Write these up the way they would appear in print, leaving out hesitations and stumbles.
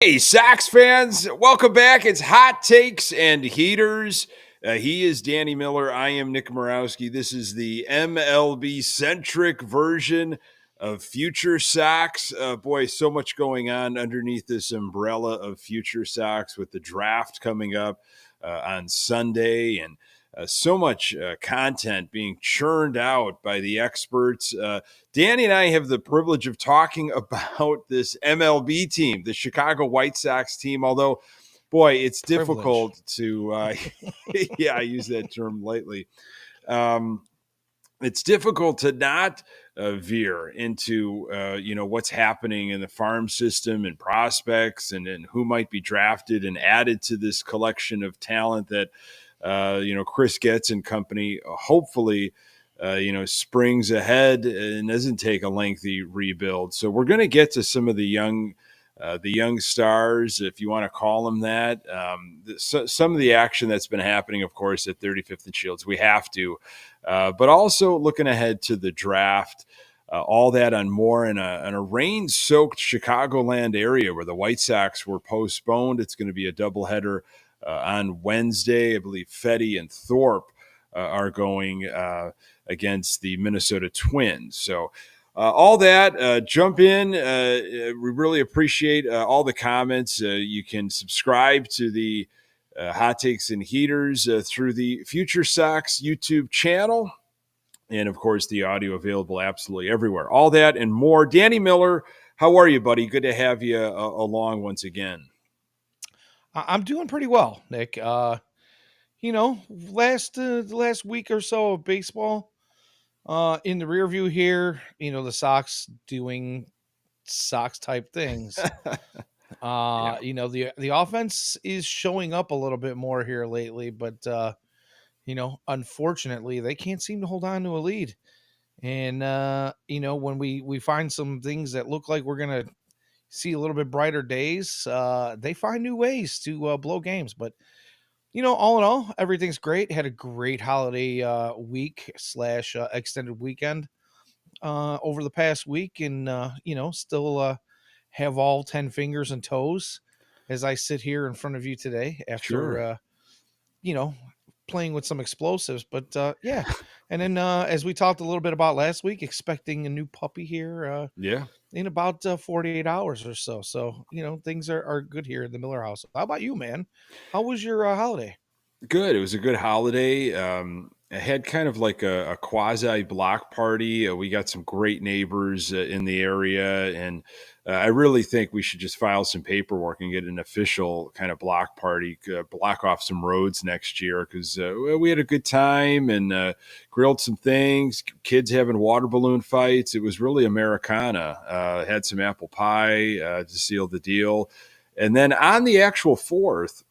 Hey, Sox fans, welcome back. It's Hot Takes and Heaters. He is Danny Miller. I am Nick Murawski. This is the MLB-centric version of Future Sox. Boy, so much going on underneath this umbrella of Future Sox with the draft coming up on Sunday and so much content being churned out by the experts. Danny and I have the privilege of talking about this MLB team, the Chicago White Sox team, although, boy, it's difficult to, yeah, I use that term lightly. It's difficult to not veer into, what's happening in the farm system and prospects and who might be drafted and added to this collection of talent that, Chris Getz and company hopefully springs ahead and doesn't take a lengthy rebuild. So we're going to get to some of the young stars, if you want to call them that. Some of the action that's been happening, of course, at 35th and Shields, we have to, but also looking ahead to the draft. All that and more in a rain-soaked Chicagoland area where the White Sox were postponed. It's going to be a doubleheader on Wednesday. I believe Fetty and Thorpe are going against the Minnesota Twins. So all that, jump in. We really appreciate all the comments. You can subscribe to the Hot Takes and Heaters through the FutureSox YouTube channel. And, of course, the audio available absolutely everywhere. All that and more. Danny Miller, how are you, buddy? Good to have you along once again. I'm doing pretty well, Nick. Last week or so of baseball in the rear view here, the Sox doing Sox type things. Yeah. The offense is showing up a little bit more here lately, but unfortunately, they can't seem to hold on to a lead. And when we find some things that look like we're gonna see a little bit brighter days, they find new ways to blow games. But all in all, everything's great. Had a great holiday week / extended weekend over the past week, and still have all 10 fingers and toes as I sit here in front of you today after Sure. playing with some explosives. But yeah, and then as we talked a little bit about last week, expecting a new puppy here. Yeah. In about 48 hours or so. So, things are good here in the Miller house. How about you, man? How was your holiday? Good. It was a good holiday. I had kind of like a quasi block party. We got some great neighbors in the area, and I really think we should just file some paperwork and get an official kind of block party, block off some roads next year because we had a good time and grilled some things. Kids having water balloon fights. It was really Americana. Had some apple pie to seal the deal, and then on the actual 4th,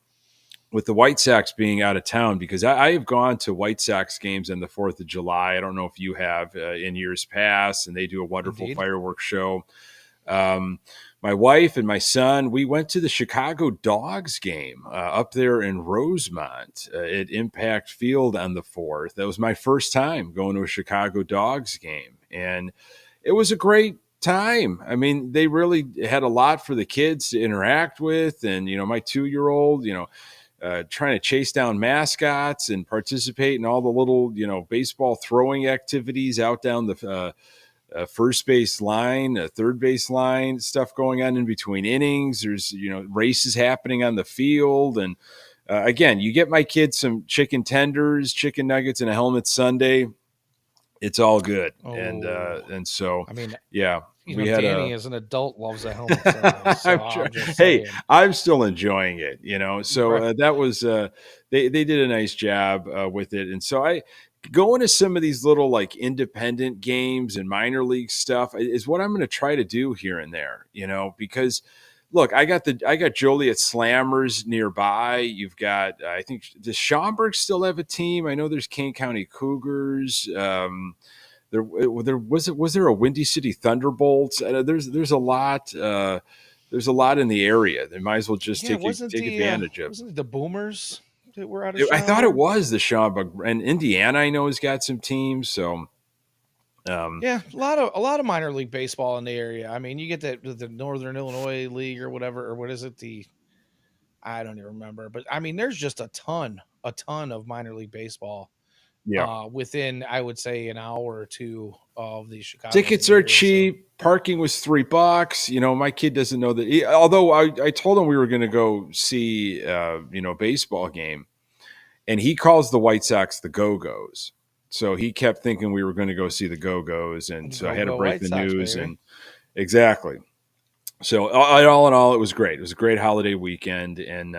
with the White Sox being out of town, because I have gone to White Sox games on the 4th of July. I don't know if you have in years past, and they do a wonderful Indeed. fireworks show. My wife and my son, we went to the Chicago Dogs game up there in Rosemont at Impact Field on the 4th. That was my first time going to a Chicago Dogs game, and it was a great time. I mean, they really had a lot for the kids to interact with, and my 2-year-old, trying to chase down mascots and participate in all the little, baseball throwing activities out down the first base line, third base line, stuff going on in between innings. There's, races happening on the field. And again, you get my kids some chicken tenders, chicken nuggets, and a helmet sundae. It's all good. And so, I mean, yeah. Danny as an adult loves a helmet sundae, so I'm just hey, saying. I'm still enjoying it, So Right. that was they did a nice job with it, and so I going to some of these little like independent games and minor league stuff is what I'm going to try to do here and there, because look, I got Joliet Slammers nearby. You've got I think does Schaumburg still have a team? I know there's Kane County Cougars. There was there a Windy City Thunderbolts? There's a lot. There's a lot in the area. They might as well just Yeah, take advantage of. wasn't it the Boomers that were out of I thought it Schaumburg? was the Schaumburg, and Indiana. I know has got some teams. So Yeah, a lot of minor league baseball in the area. I mean, you get the Northern Illinois League or whatever, or what is it? I don't even remember, but I mean, there's just a ton of minor league baseball Yeah. within, I would say, an hour or two of the Tickets Chicagoland are area. So cheap. Parking was $3. My kid doesn't know that. Although I told him we were going to go see, a baseball game, and he calls the White Sox the Go Go's. So he kept thinking we were going to go see the Go Go's, and so I had to go break White the Sox, news. baby. And exactly. So all in all, it was great. It was a great holiday weekend, and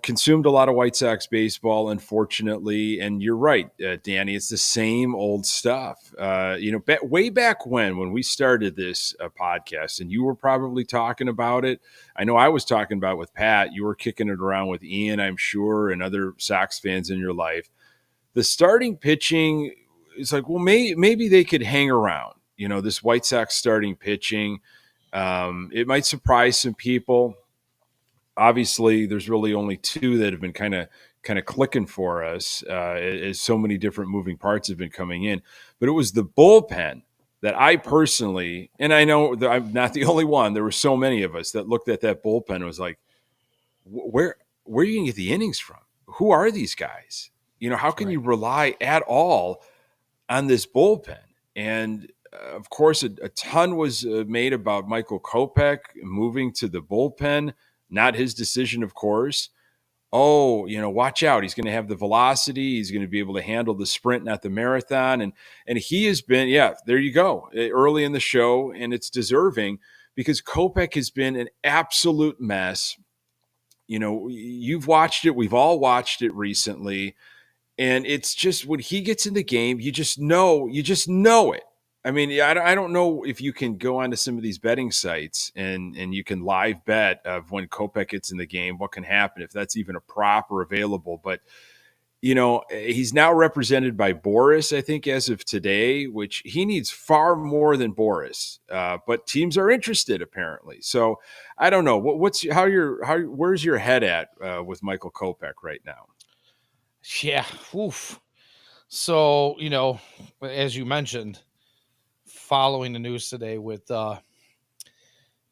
consumed a lot of White Sox baseball, unfortunately. And you're right, Danny. It's the same old stuff. Way back when we started this podcast, and you were probably talking about it. I know I was talking about it with Pat. You were kicking it around with Ian, I'm sure, and other Sox fans in your life. The starting pitching is like, well, maybe they could hang around. This White Sox starting pitching. It might surprise some people. Obviously, there's really only two that have been kind of clicking for us, as so many different moving parts have been coming in. But it was the bullpen that I personally, and I know that I'm not the only one. There were so many of us that looked at that bullpen and was like, where are you going to get the innings from? Who are these guys? How can Right. you rely at all on this bullpen? And of course, a ton was made about Michael Kopech moving to the bullpen. Not his decision, of course. Oh, watch out. He's going to have the velocity. He's going to be able to handle the sprint, not the marathon. And he has been, yeah, there you go, early in the show, and it's deserving because Kopech has been an absolute mess. You've watched it. We've all watched it recently. And it's just when he gets in the game, you just know it. I mean, I don't know if you can go onto some of these betting sites and you can live bet of when Kopech gets in the game, what can happen, if that's even a prop or available. But, he's now represented by Boras, I think, as of today, which he needs far more than Boras. But teams are interested, apparently. So I don't know. Where's your head at with Michael Kopech right now? Yeah. Oof. So, as you mentioned, following the news today with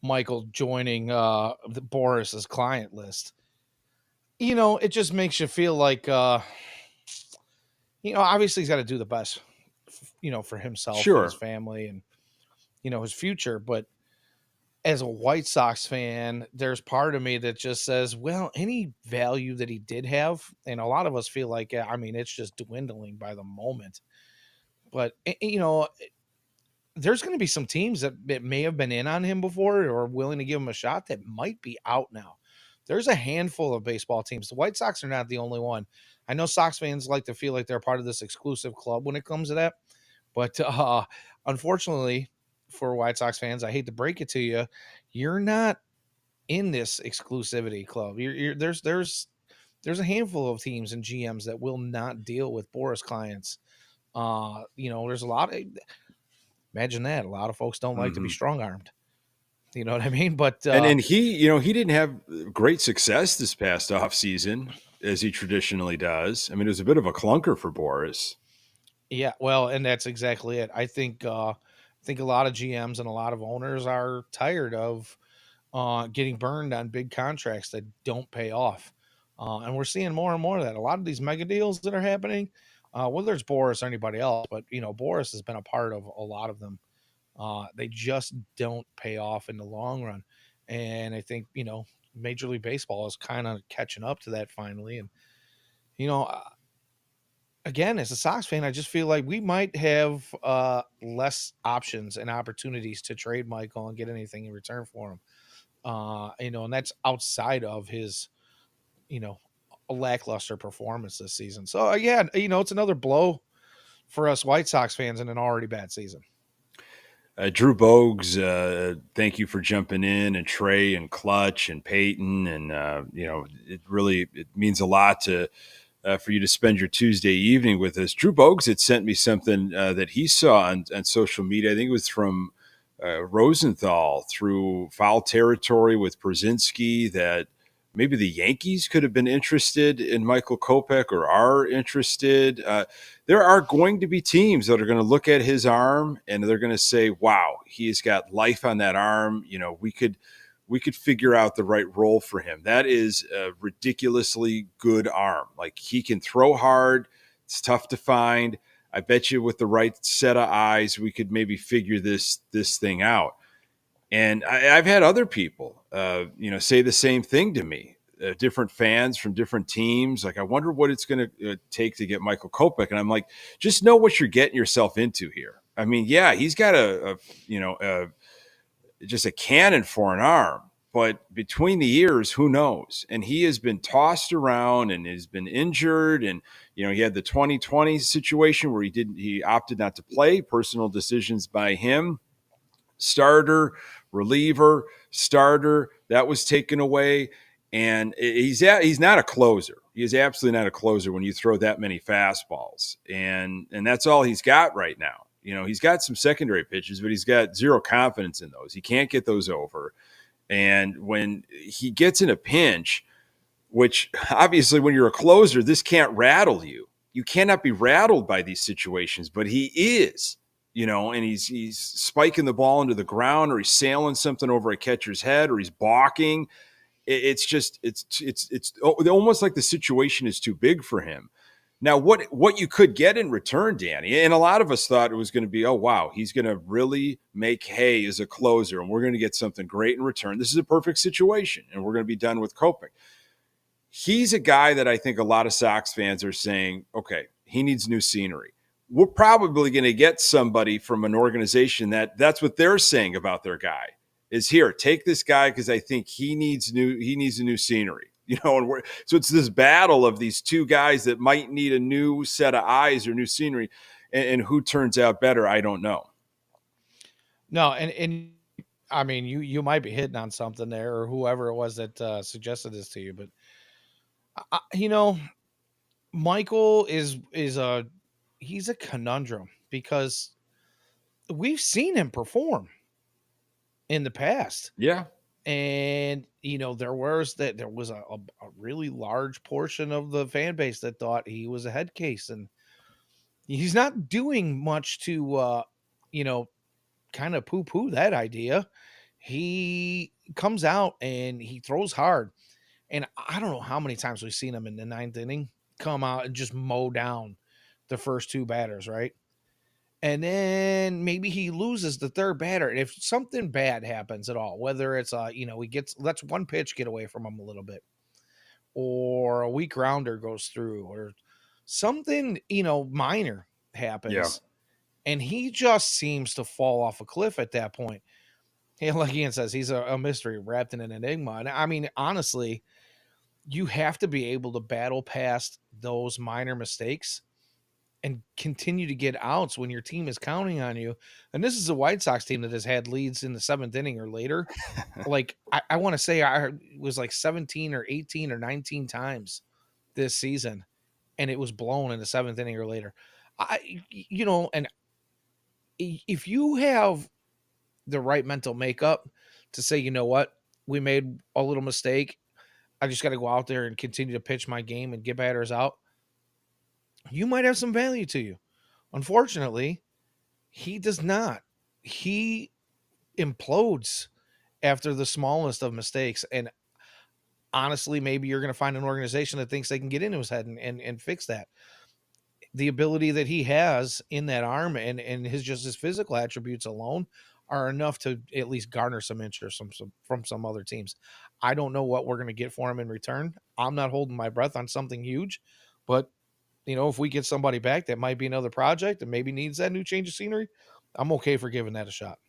Michael joining the Boris's client list, it just makes you feel like, obviously he's got to do the best, for himself and his Sure. family and, his future. But as a White Sox fan, there's part of me that just says, well, any value that he did have, and a lot of us feel like, I mean, it's just dwindling by the moment. But, there's going to be some teams that may have been in on him before or willing to give him a shot that might be out now. There's a handful of baseball teams. The White Sox are not the only one. I know Sox fans like to feel like they're part of this exclusive club when it comes to that. But unfortunately for White Sox fans, I hate to break it to you, you're not in this exclusivity club. There's a handful of teams and GMs that will not deal with Boris clients. There's a lot of imagine that. A lot of folks don't like to be Mhm. strong armed. You know what I mean? But And he didn't have great success this past off season as he traditionally does. I mean, it was a bit of a clunker for Boris. yeah, well, and that's exactly it. I think a lot of GMs and a lot of owners are tired of getting burned on big contracts that don't pay off. And we're seeing more and more of that. A lot of these mega deals that are happening, whether it's Boris or anybody else, but Boris has been a part of a lot of them. They just don't pay off in the long run. And I think, Major League Baseball is kind of catching up to that finally. And, you know, uh, again, as a Sox fan, I just feel like we might have less options and opportunities to trade Michael and get anything in return for him. And that's outside of his, you know, a lackluster performance this season. So, yeah, it's another blow for us White Sox fans in an already bad season. Drew Bogues, thank you for jumping in, and Trey and Clutch and Peyton, and it means a lot to for you to spend your Tuesday evening with us. Drew Bogues had sent me something that he saw on social media. I think it was from Rosenthal through Foul Territory with Brzezinski that maybe the Yankees could have been interested in Michael Kopech or are interested. There are going to be teams that are going to look at his arm and they're going to say, wow, he's got life on that arm. We could figure out the right role for him. That is a ridiculously good arm. Like, he can throw hard. It's tough to find. I bet you with the right set of eyes, we could maybe figure this thing out. And I've had other people, say the same thing to me. Different fans from different teams. Like, I wonder what it's going to take to get Michael Kopech. And I'm like, just know what you're getting yourself into here. I mean, yeah, he's got just a cannon for an arm, but between the ears, who knows? And he has been tossed around and has been injured. And, he had the 2020 situation where he opted not to play, personal decisions by him. Starter, reliever, starter, that was taken away. And he's not a closer. He is absolutely not a closer when you throw that many fastballs. And that's all he's got right now. He's got some secondary pitches, but he's got zero confidence in those. He can't get those over. And when he gets in a pinch, which obviously when you're a closer, this can't rattle you. You cannot be rattled by these situations, but he is. And he's spiking the ball into the ground, or he's sailing something over a catcher's head, or he's balking. It's almost like the situation is too big for him. Now, what you could get in return, Danny, and a lot of us thought it was going to be, oh, wow, he's going to really make hay as a closer, and we're going to get something great in return. This is a perfect situation, and we're going to be done with Kopech. He's a guy that I think a lot of Sox fans are saying, okay, he needs new scenery. We're probably going to get somebody from an organization that's what they're saying about their guy is, here, take this guy because I think he needs a new scenery. So it's this battle of these two guys that might need a new set of eyes or new scenery, and who turns out better, I don't know. No, and I mean, you might be hitting on something there, or whoever it was that suggested this to you, but Michael he's a conundrum because we've seen him perform in the past. Yeah. And, there was a really large portion of the fan base that thought he was a head case, and he's not doing much to, kind of poo poo that idea. He comes out and he throws hard. And I don't know how many times we've seen him in the ninth inning come out and just mow down the first two batters, right? And then maybe he loses the third batter. And if something bad happens at all, whether it's lets one pitch get away from him a little bit, or a weak rounder goes through, or something, minor happens, Yeah. and he just seems to fall off a cliff at that point. And like Ian says, he's a mystery wrapped in an enigma. And I mean, honestly, you have to be able to battle past those minor mistakes and continue to get outs when your team is counting on you. And this is a White Sox team that has had leads in the seventh inning or later. Like, I want to say it was like 17 or 18 or 19 times this season, and it was blown in the seventh inning or later. And if you have the right mental makeup to say, you know what, we made a little mistake, I just got to go out there and continue to pitch my game and get batters out, you might have some value to you. Unfortunately, he does not. He implodes after the smallest of mistakes. And honestly, maybe you're going to find an organization that thinks they can get into his head and fix that. The ability that he has in that arm and his physical attributes alone are enough to at least garner some interest from some other teams. I don't know what we're going to get for him in return. I'm not holding my breath on something huge, but if we get somebody back that might be another project and maybe needs that new change of scenery, I'm okay for giving that a shot.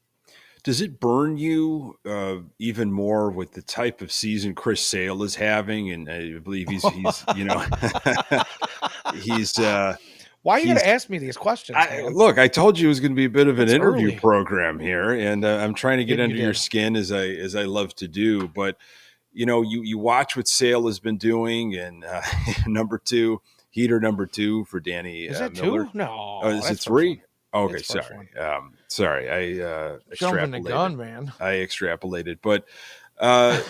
Does it burn you even more with the type of season Chris Sale is having? And I believe he's he's why are you going to ask me these questions? Look, I told you it was going to be a bit of an interview early program here, and I'm trying to get under your skin as I love to do. But you watch what Sale has been doing, and heater number two for Danny is that Miller. 2? No, is it 3? Okay, sorry. Sorry, I jumping the gun, man. I extrapolated, but uh,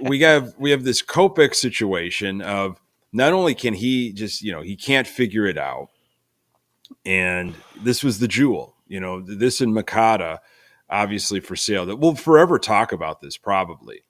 we have this Kopech situation of not only can he just, he can't figure it out. And this was the jewel, this and Makata, obviously for sale, that we'll forever talk about this probably.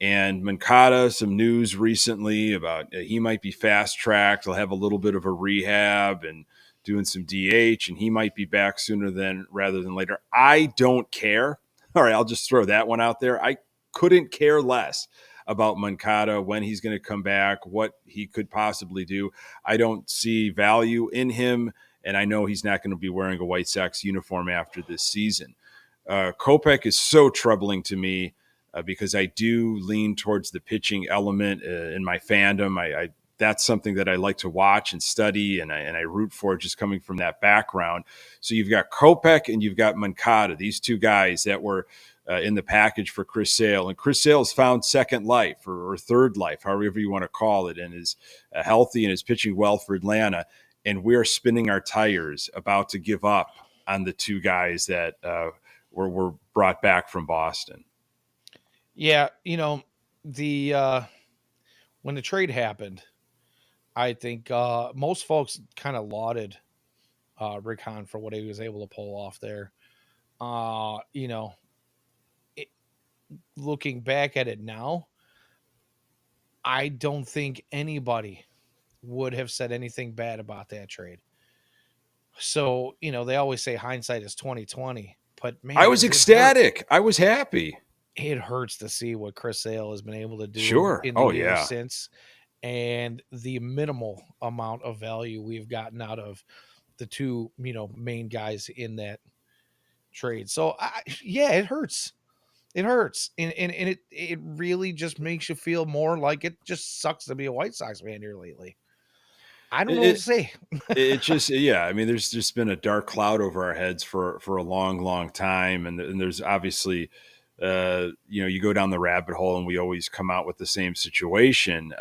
And Mankata, some news recently about he might be fast tracked. He'll have a little bit of a rehab and doing some DH, and he might be back sooner than rather than later. I don't care. All right, I'll just throw that one out there. I couldn't care less about Mankata, when he's going to come back, what he could possibly do. I don't see value in him, and I know he's not going to be wearing a White Sox uniform after this season. Kopech is so troubling to me. Because I do lean towards the pitching element in my fandom. I that's something that I like to watch and study, and I root for, just coming from that background. So you've got Kopech and you've got Mankata, these two guys that were in the package for Chris Sale. And Chris Sale has found second life or third life, however you want to call it, and is healthy and is pitching well for Atlanta. And we're spinning our tires, about to give up on the two guys that were brought back from Boston. Yeah, the when the trade happened, I think most folks kind of lauded Rick Hahn for what he was able to pull off there. Looking back at it now, I don't think anybody would have said anything bad about that trade. So, they always say hindsight is 2020, but man, I was ecstatic. I was happy. It hurts to see what Chris Sale has been able to do Sure. in the years since, and the minimal amount of value we've gotten out of the two, main guys in that trade. So it hurts. It hurts. And it really just makes you feel more like it just sucks to be a White Sox fan here lately. I don't know what to say. It just, I mean, there's just been a dark cloud over our heads for a long, long time. And there's obviously, you go down the rabbit hole and we always come out with the same situation.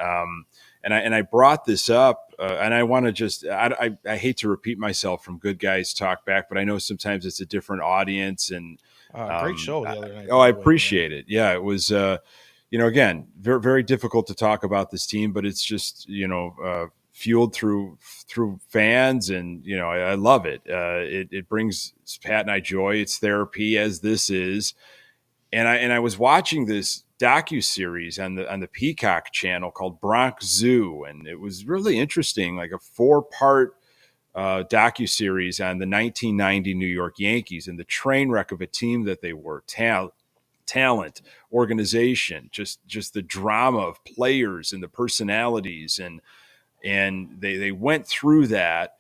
And I brought this up and I want to just, I hate to repeat myself from Good Guys Talk Back, but I know sometimes it's a different audience, and great show the other night. I appreciate it. Yeah, it was, again, very, very difficult to talk about this team, but it's just, fueled through fans, and I love it. It brings Pat and I joy. It's therapy, as this is. And I was watching this docu-series on the Peacock channel called Bronx Zoo, and it was really interesting, like a 4-part docu-series on the 1990 New York Yankees and the train wreck of a team that they were. Talent, organization, just the drama of players and the personalities, and they went through that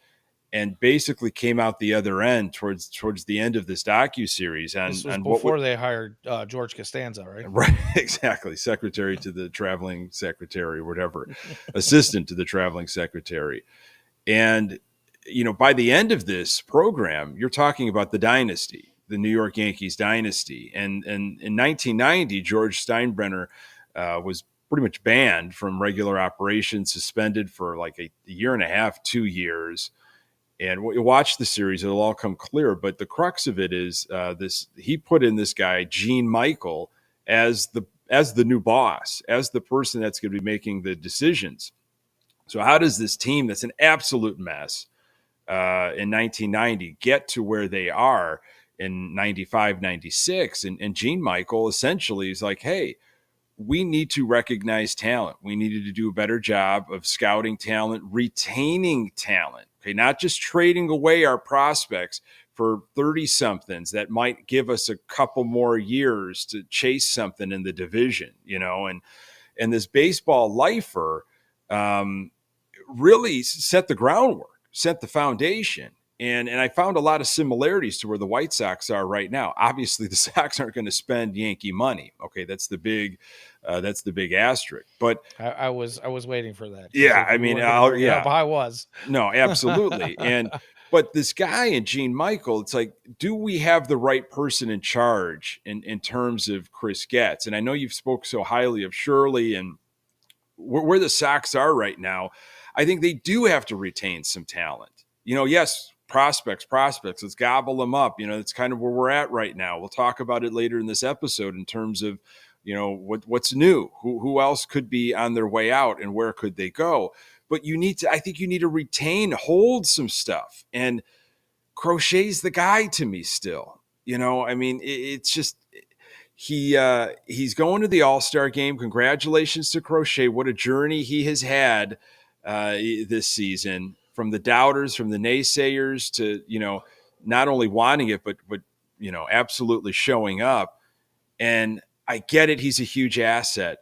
and basically came out the other end towards the end of this docu-series. And this was before they hired George Costanza, right? Right, exactly. Secretary to the traveling secretary, or whatever, assistant to the traveling secretary. And, by the end of this program, you're talking about the dynasty, the New York Yankees dynasty. And in 1990, George Steinbrenner was pretty much banned from regular operations, suspended for like a year and a half, 2 years. And you watch the series, it'll all come clear. But the crux of it is he put in this guy, Gene Michael, as the new boss, as the person that's going to be making the decisions. So how does this team that's an absolute mess in 1990 get to where they are in 95, 96? And Gene Michael essentially is like, hey, we need to recognize talent. We needed to do a better job of scouting talent, retaining talent. Okay, not just trading away our prospects for 30-somethings that might give us a couple more years to chase something in the division, and this baseball lifer really set the groundwork, set the foundation. And I found a lot of similarities to where the White Sox are right now. Obviously, the Sox aren't going to spend Yankee money. Okay, that's the big asterisk. But I was waiting for that. Yeah, I mean, I was. No, absolutely. But this guy and Gene Michael, it's like, do we have the right person in charge in terms of Chris Getz? And I know you've spoke so highly of Shirley and where the Sox are right now. I think they do have to retain some talent. Yes. Prospects, let's gobble them up. That's kind of where we're at right now. We'll talk about it later in this episode in terms of what's new, who else could be on their way out, and where could they go. But I think you need to hold some stuff, and Crochet's the guy to me still. I mean, it's just he's going to the All-Star game. Congratulations to Crochet. What a journey he has had this season, from the doubters, from the naysayers, to not only wanting it, but absolutely showing up. And I get it, he's a huge asset,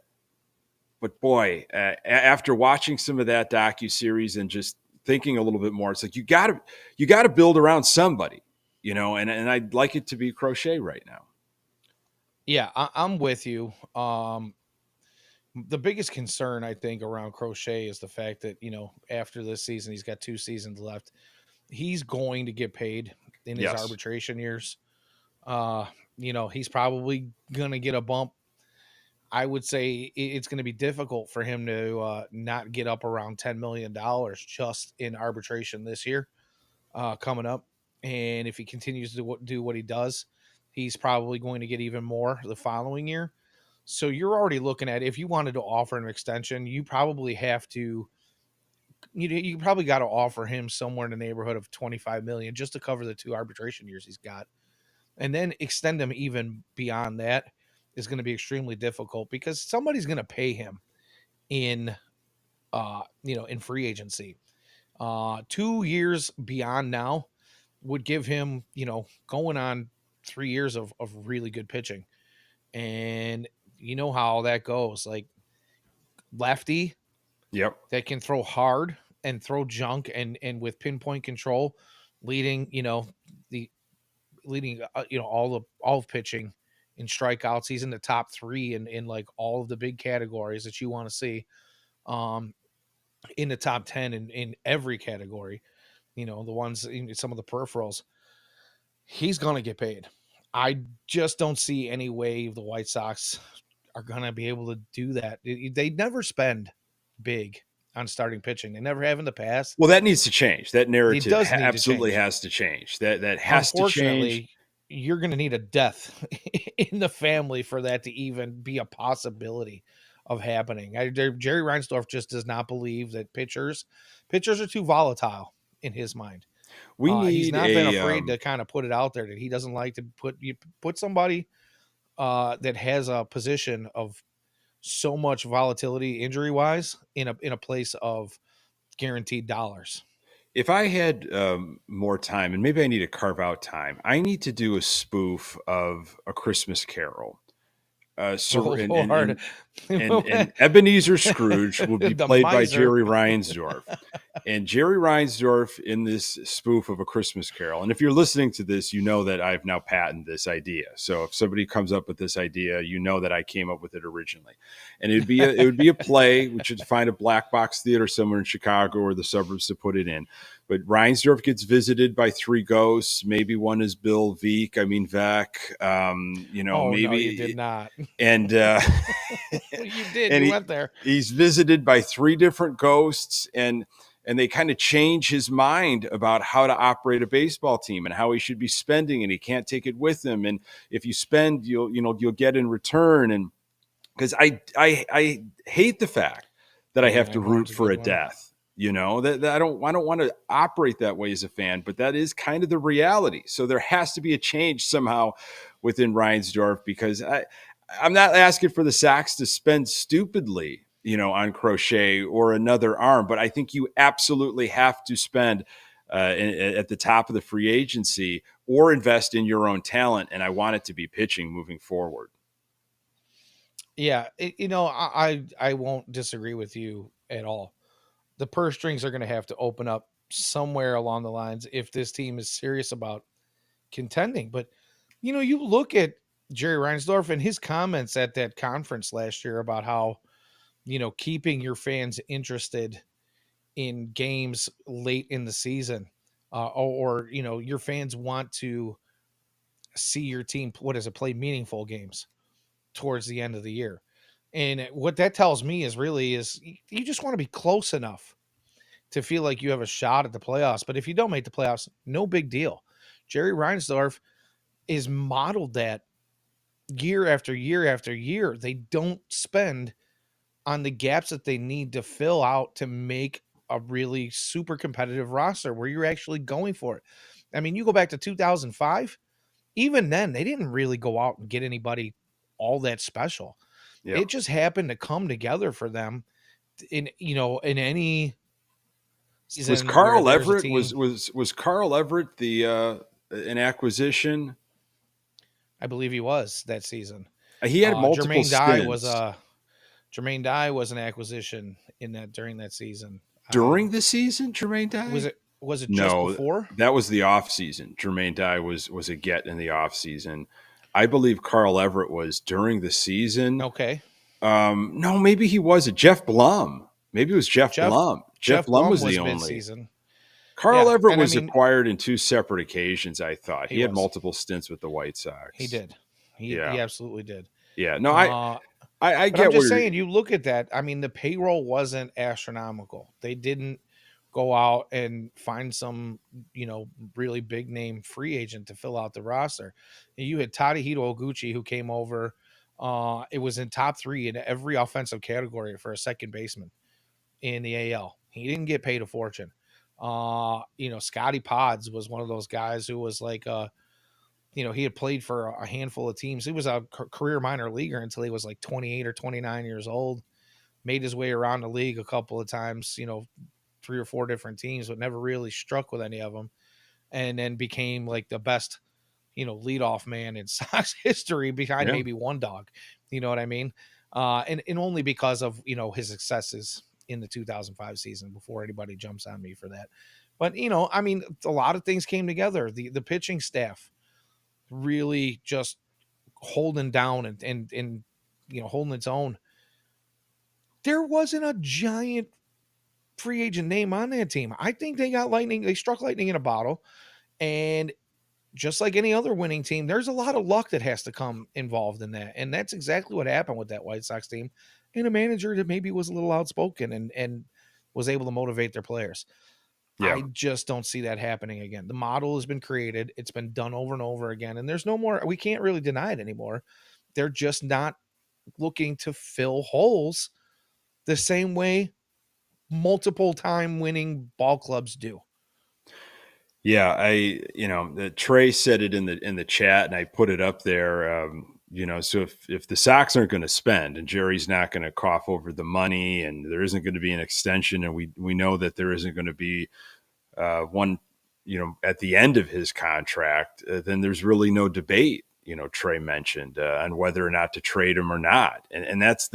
but boy, after watching some of that docuseries and just thinking a little bit more, it's like you gotta build around somebody, and I'd like it to be Crochet right now. Yeah, I'm with you. The biggest concern I think around Crochet is the fact that, after this season, he's got 2 seasons left. He's going to get paid in his Yes. arbitration years. He's probably going to get a bump. I would say it's going to be difficult for him to not get up around $10 million just in arbitration this year coming up. And if he continues to do what he does, he's probably going to get even more the following year. So you're already looking at, if you wanted to offer an extension, you probably have to, you probably got to offer him somewhere in the neighborhood of 25 million just to cover the 2 arbitration years he's got. And then extend him even beyond that is going to be extremely difficult, because somebody's going to pay him in in free agency. 2 years beyond now would give him, going on 3 years of really good pitching. And you know how that goes. Like, lefty Yep. that can throw hard and throw junk and with pinpoint control, leading, the leading, all of pitching in strikeouts. He's in the top 3 in like all of the big categories that you want to see. In the top 10 in every category, the ones in some of the peripherals. He's going to get paid. I just don't see any way the White Sox are going to be able to do that. They never spend big on starting pitching. They never have in the past. Well, that needs to change. That narrative absolutely change. has to change. That has to change. Unfortunately, you're going to need a death in the family for that to even be a possibility of happening. Jerry Reinsdorf just does not believe that pitchers are too volatile in his mind. We need he's not been afraid to kind of put it out there that he doesn't like to put somebody that has a position of so much volatility injury wise in a place of guaranteed dollars. If I had more time, and maybe I need to carve out time, I need to do a spoof of A Christmas Carol. And Ebenezer Scrooge will be played by Jerry Reinsdorf. And Jerry Reinsdorf in this spoof of A Christmas Carol. And if you're listening to this, you know that I've now patented this idea. So if somebody comes up with this idea, you know that I came up with it originally. And it would be a play, which would find a black box theater somewhere in Chicago or the suburbs to put it in. But Reinsdorf gets visited by 3 ghosts. Maybe one is Bill Vec. Maybe. No, you did not. And you did. And you went there. He's visited by 3 different ghosts, and they kind of change his mind about how to operate a baseball team and how he should be spending, and he can't take it with him. And if you spend, you'll get in return. And because I hate the fact that I have to root for a death. That I don't want to operate that way as a fan, but that is kind of the reality. So there has to be a change somehow within Reinsdorf, because I'm not asking for the Sox to spend stupidly, on Crochet or another arm, but I think you absolutely have to spend at the top of the free agency or invest in your own talent. And I want it to be pitching moving forward. Yeah. I won't disagree with you at all. The purse strings are going to have to open up somewhere along the lines if this team is serious about contending. But, you look at Jerry Reinsdorf and his comments at that conference last year about how, keeping your fans interested in games late in the season, or your fans want to see your team, play meaningful games towards the end of the year. And what that tells me is you just want to be close enough to feel like you have a shot at the playoffs. But if you don't make the playoffs, no big deal. Jerry Reinsdorf is modeled that year after year after year, they don't spend on the gaps that they need to fill out to make a really super competitive roster where you're actually going for it. I mean, you go back to 2005, even then, they didn't really go out and get anybody all that special. Yeah. It just happened to come together for them in any Was season where Carl there's a Everett team. was Carl Everett the an acquisition? I believe he was that season. He had multiple stints Jermaine Dye was an acquisition in that during that season. during the season. Jermaine Was Dye? it just No, before? that was the off season. Jermaine Dye was a get in the off season. I believe Carl Everett was during the season. Okay. No, maybe he wasn't. Jeff Blum. Maybe it was Jeff Jeff Blum. Jeff Jeff Blum Blum was the was only. midseason. Carl Yeah, Everett and I was mean acquired in two separate occasions, I thought. he He had was. multiple stints with the White He Sox. did. He Yeah. absolutely did. Yeah. No, Uh I but I'm get just where saying, you look at that. I mean, the payroll wasn't astronomical. They didn't go out and find some, really big name free agent to fill out the roster. You had Tadahito Oguchi who came over. It was in top 3 in every offensive category for a second baseman in the AL. He didn't get paid a fortune. Scotty Pods was one of those guys who was like he had played for a handful of teams. He was a career minor leaguer until he was like 28 or 29 years old. Made his way around the league a couple of times, 3 or 4 different teams, but never really struck with any of them. And then became like the best, leadoff man in Sox history behind yeah. maybe one dog. You know what I mean? And only because of, his successes in the 2005 season before anybody jumps on me for that. But, I mean, a lot of things came together. The pitching staff really just holding down and holding its own. There wasn't a giant free agent name on that team. I think they struck lightning in a bottle. And just like any other winning team, there's a lot of luck that has to come involved in that. And that's exactly what happened with that White Sox team. And a manager that maybe was a little outspoken and was able to motivate their players. Yeah. I just don't see that happening again. The model has been created. It's been done over and over again. And there's no more, we can't really deny it anymore. They're just not looking to fill holes the same way multiple time winning ball clubs do. Yeah, Trey said it in the chat, and I put it up there. So if the Sox aren't going to spend, and Jerry's not going to cough over the money, and there isn't going to be an extension, and we know that there isn't going to be one, at the end of his contract, then there's really no debate. Trey mentioned on whether or not to trade him or not, and that's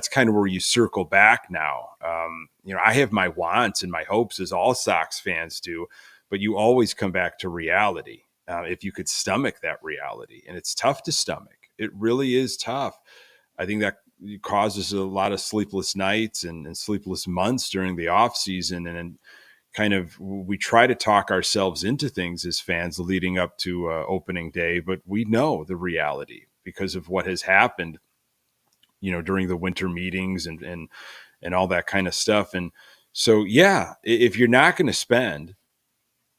kind of where you circle back now. I have my wants and my hopes, as all Sox fans do, but you always come back to reality. If you could stomach that reality, and it's tough to stomach, it really is tough. I think that causes a lot of sleepless nights and sleepless months during the off season, and kind of we try to talk ourselves into things as fans leading up to opening day, but we know the reality because of what has happened, during the winter meetings and all that kind of stuff. And so, yeah, if you're not going to spend,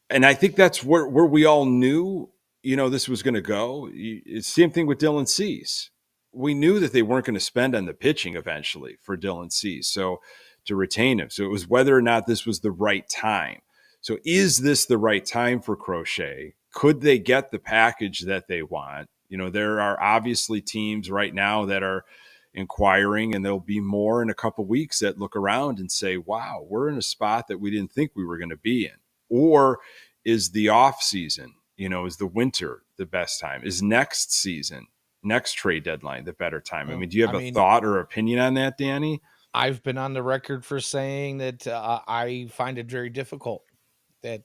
and I think that's where we all knew, this was going to go. It's the same thing with Dylan Cease. We knew that they weren't going to spend on the pitching eventually for Dylan Cease, so to retain him. So it was whether or not this was the right time. So is this the right time for Crochet? Could they get the package that they want? There are obviously teams right now that are inquiring, and there'll be more in a couple weeks that look around and say, wow, we're in a spot that we didn't think we were going to be in. Or is the off season, is the winter the best time? Is next season, next trade deadline the better time? I mean, do you have a thought or opinion on that, Danny? I've been on the record for saying that I find it very difficult that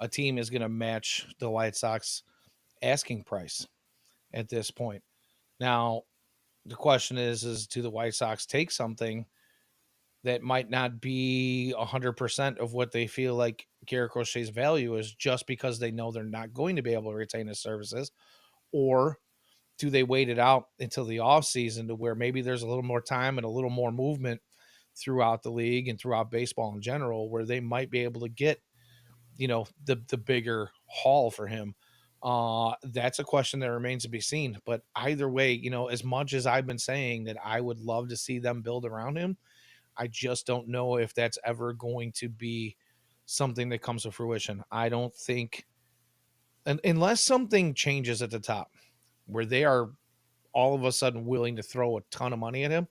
a team is going to match the White Sox asking price at this point. Now, the question is do the White Sox take something that might not be 100% of what they feel like Garrett Crochet's value is just because they know they're not going to be able to retain his services? Or do they wait it out until the offseason to where maybe there's a little more time and a little more movement throughout the league and throughout baseball in general, where they might be able to get, the bigger haul for him? That's a question that remains to be seen. But either way, as much as I've been saying that I would love to see them build around him, I just don't know if that's ever going to be something that comes to fruition. I don't think, unless something changes at the top where they are all of a sudden willing to throw a ton of money at him,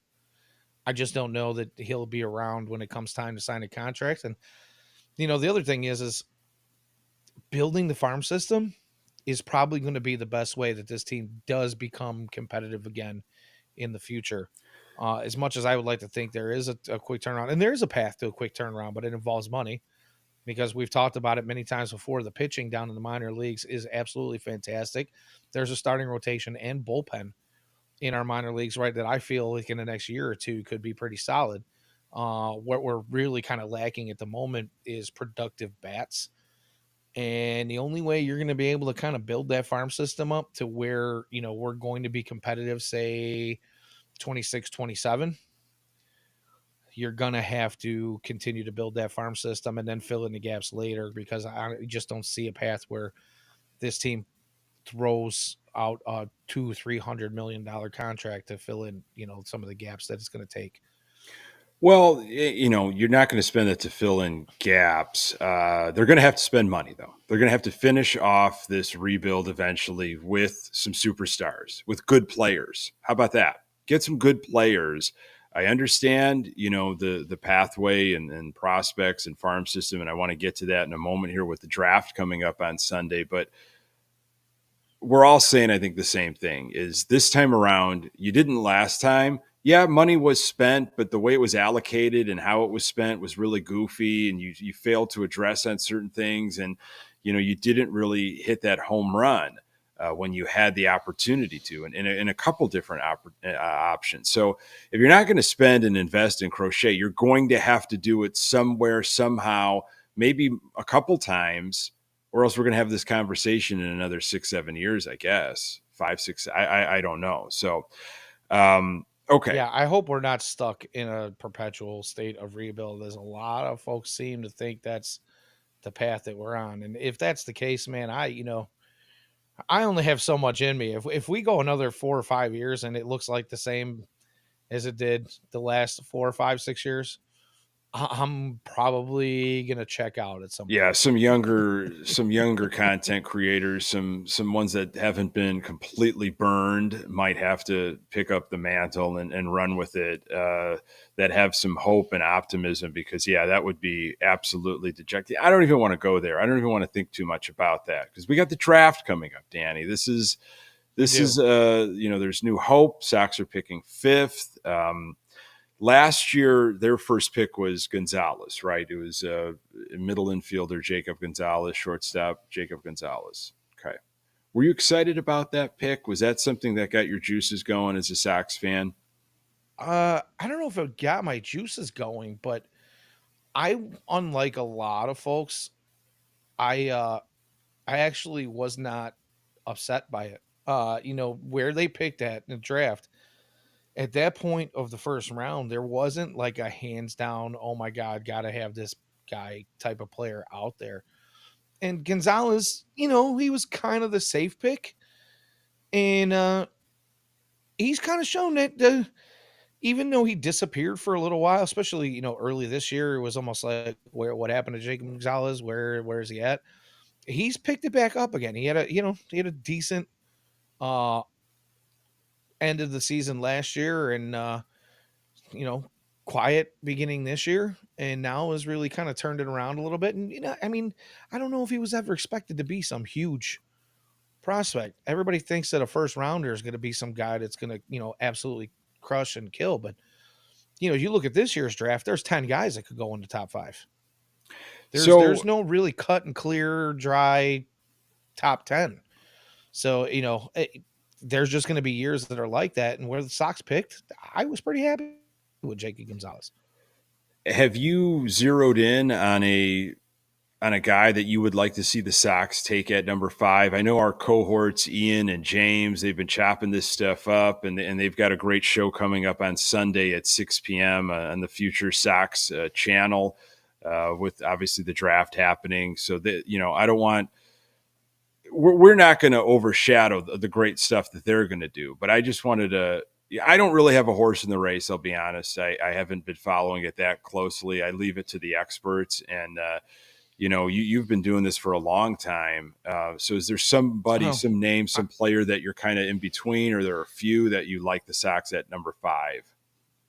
I just don't know that he'll be around when it comes time to sign a contract. And the other thing is building the farm system is probably going to be the best way that this team does become competitive again in the future. As much as I would like to think there is a quick turnaround, and there is a path to a quick turnaround, but it involves money, because we've talked about it many times before. The pitching down in the minor leagues is absolutely fantastic. There's a starting rotation and bullpen in our minor leagues, right, that I feel like in the next year or two could be pretty solid. What we're really kind of lacking at the moment is productive bats. And the only way you're going to be able to kind of build that farm system up to where, we're going to be competitive, say 26, 27, you're going to have to continue to build that farm system and then fill in the gaps later, because I just don't see a path where this team throws out a $200-300 million contract to fill in, some of the gaps that it's going to take. Well, you're not going to spend it to fill in gaps. They're going to have to spend money, though. They're going to have to finish off this rebuild eventually with some superstars, with good players. How about that? Get some good players. I understand, the pathway and prospects and farm system, and I want to get to that in a moment here with the draft coming up on Sunday. But we're all saying, I think, the same thing is this time around, you didn't last time. Yeah, money was spent, but the way it was allocated and how it was spent was really goofy, and you failed to address on certain things, and you didn't really hit that home run when you had the opportunity to, and in a couple different options. So if you're not going to spend and invest in Crochet, you're going to have to do it somewhere, somehow, maybe a couple times, or else we're going to have this conversation in another 6-7 years, I guess 5, 6. I don't know. So, okay. Yeah, I hope we're not stuck in a perpetual state of rebuild. There's a lot of folks seem to think that's the path that we're on, and if that's the case, man, I only have so much in me. If we go another 4 or 5 years and it looks like the same as it did the last 4 or 5, 6 years, I'm probably gonna check out at some Yeah, point. some younger content creators, some ones that haven't been completely burned might have to pick up the mantle and run with it. That have some hope and optimism, because that would be absolutely dejecting. I don't even want to go there. I don't even want to think too much about that, because we got the draft coming up, Danny. This is there's new hope. Sox are picking fifth. Last year, their first pick was Gonzalez, right? It was middle infielder Jacob Gonzalez, shortstop Jacob Gonzalez. Okay. Were you excited about that pick? Was that something that got your juices going as a Sox fan? I don't know if it got my juices going, but unlike a lot of folks, I actually was not upset by it. Where they picked at in the draft, at that point of the first round, there wasn't like a hands down, oh my God, gotta have this guy type of player out there. And Gonzalez, he was kind of the safe pick. And he's kind of shown that even though he disappeared for a little while, especially, early this year, it was almost like what happened to Jacob Gonzalez? Where is he at? He's picked it back up again. He had a decent uh end of the season last year, and you know, quiet beginning this year, and now has really kind of turned it around a little bit. And I mean, I don't know if he was ever expected to be some huge prospect. Everybody thinks that a first rounder is going to be some guy that's going to, absolutely crush and kill. But you look at this year's draft, there's 10 guys that could go in the top 5. There's So no really cut and clear, dry top 10. So, there's just going to be years that are like that. And where the Sox picked, I was pretty happy with Jakey Gonzalez. have you zeroed in on a guy that you would like to see the Sox take at number 5? I know our cohorts, Ian and James, they've been chopping this stuff up, and they've got a great show coming up on Sunday at 6 p.m. On the FutureSox channel, with obviously the draft happening. So that I don't want. we're not going to overshadow the great stuff that they're going to do. But I just wanted to. I don't really have a horse in the race. I'll be honest. I haven't been following it that closely. I leave it to the experts. And you've been doing this for a long time. So is there somebody, Oh, some name, I, some player that you're kind of in between, or there are a few that you like the Sox at number 5?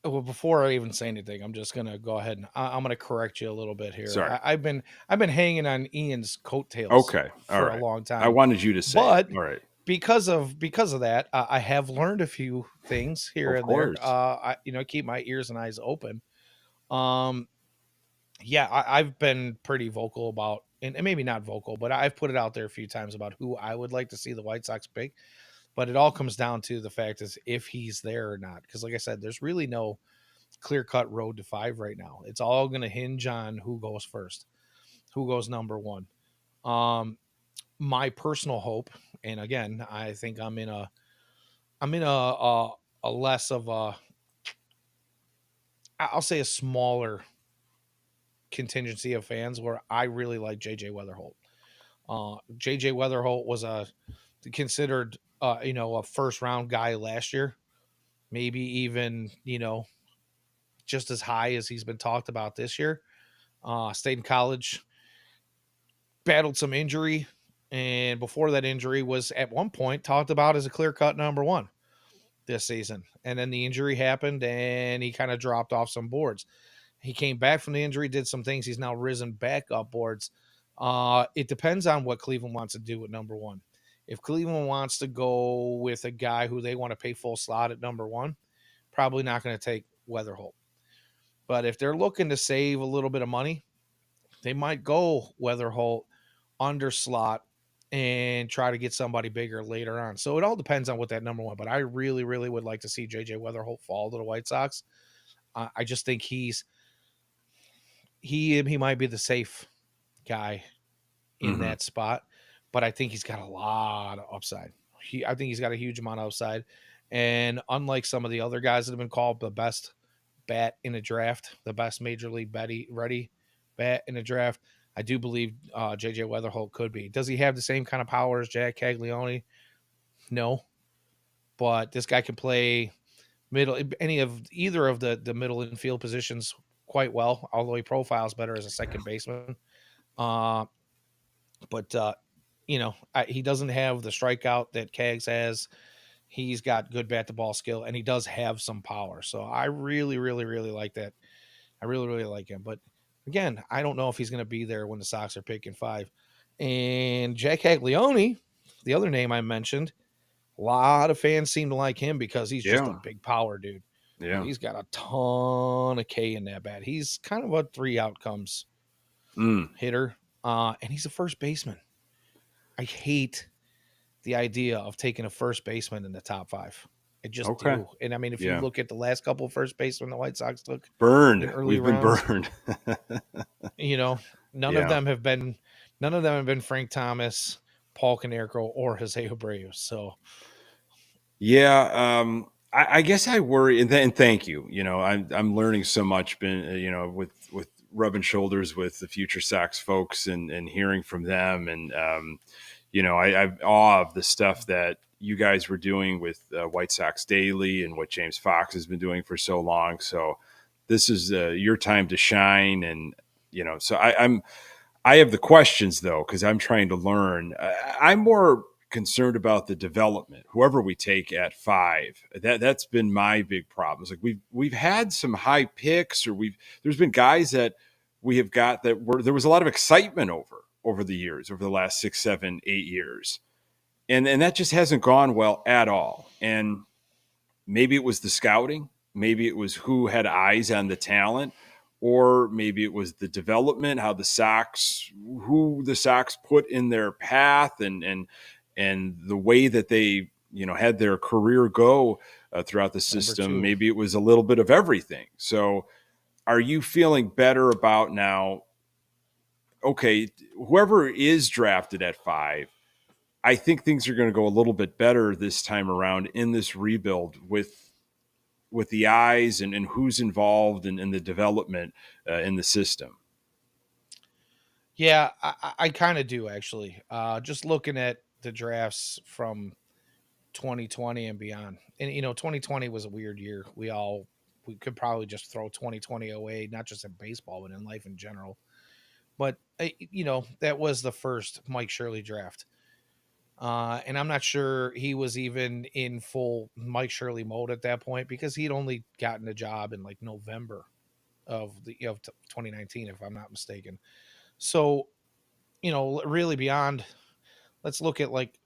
well, before I even say anything, I'm just gonna go ahead and I'm gonna correct you a little bit here. Sorry. I've been hanging on Ian's coattails Okay. All for a right. long I time, wanted you to say it. but All right. because of that, I have learned a few things here Of and there. course. I keep my ears and eyes open. Um, yeah, I've been pretty vocal about, and maybe not vocal, but I've put it out there a few times about who I would like to see the White Sox pick. But it all comes down to the fact is if he's there or not. Because like I said, there's really no clear cut road to 5 right now. It's all going to hinge on who goes first, who goes number 1. Um, my personal hope, and again, I think I'm in a less of a, I'll say a smaller contingency of fans where I really like JJ Weatherholt. JJ Weatherholt was a considered a first round guy last year, maybe even just as high as he's been talked about this year. Stayed in college, battled some injury, and before that injury was at one point talked about as a clear cut number 1 this season. And then the injury happened and he kind of dropped off some boards. He came back from the injury, did some things. He's now risen back up boards. It depends on what Cleveland wants to do with number 1. If Cleveland wants to go with a guy who they want to pay full slot at number 1, probably not going to take Weatherholt. But if they're looking to save a little bit of money, they might go Weatherholt under slot and try to get somebody bigger later on. So it all depends on what that number 1. But I really, really would like to see JJ Weatherholt fall to the White Sox. I just think he might be the safe guy in Mm-hmm. that spot, but I think he's got a lot of upside. I think he's got a huge amount of upside, and unlike some of the other guys that have been called the best bat in a draft, the best major league ready bat in a draft, I do believe JJ Weatherholt could be. Does he have the same kind of power as Jack Caglione? No, but this guy can play any of either of the middle infield positions quite well, although he profiles better as a second baseman. Uh, but he doesn't have the strikeout that Cags has. He's got good bat to ball skill, and he does have some power. So I really, really, really like that. I really, really like him. But again, I don't know if he's going to be there when the Sox are picking 5. And Jack Caglione, the other name I mentioned, a lot of fans seem to like him because he's just a Yeah. big power dude. Yeah. He's got a ton of K in that bat. He's kind of a 3 outcomes Mm. hitter, and he's a first baseman. I hate the idea of taking a first baseman in the top 5. I just Okay. do. And I mean, if you Yeah. look at the last couple of first basemen the White Sox took in Burned. early We've been rounds, burned. you know, none of Yeah. them have been Frank Thomas, Paul Konerko, or Jose Abreu. So Yeah. I guess I worry, and thank you. I'm learning so much. Been with rubbing shoulders with the Future Sox folks and hearing from them, and I'm awe of the stuff that you guys were doing with White Sox Daily and what James Fox has been doing for so long. So this is your time to shine, and so I have the questions though because I'm trying to learn. I'm more concerned about the development. Whoever we take at 5, that's been my big problem. It's like we've had some high picks, or there's been guys that we have got that there was a lot of excitement over the years, over the last 6, 7, 8 years, and that just hasn't gone well at all. And maybe it was the scouting, maybe it was who had eyes on the talent, or maybe it was the development, who the Sox put in their path, and the way that they had their career go throughout the number system. 2. Maybe it was a little bit of everything. So, are you feeling better about now? Okay, whoever is drafted at 5, I think things are going to go a little bit better this time around in this rebuild with the eyes and who's involved in the development in the system. Yeah, I kind of do actually. Just looking at the drafts from 2020 and beyond. And 2020 was a weird year. We could probably just throw 2020 away, not just in baseball, but in life in general. But that was the first Mike Shirley draft. And I'm not sure he was even in full Mike Shirley mode at that point because he'd only gotten a job in like November of 2019, if I'm not mistaken. So, really beyond, let's look at like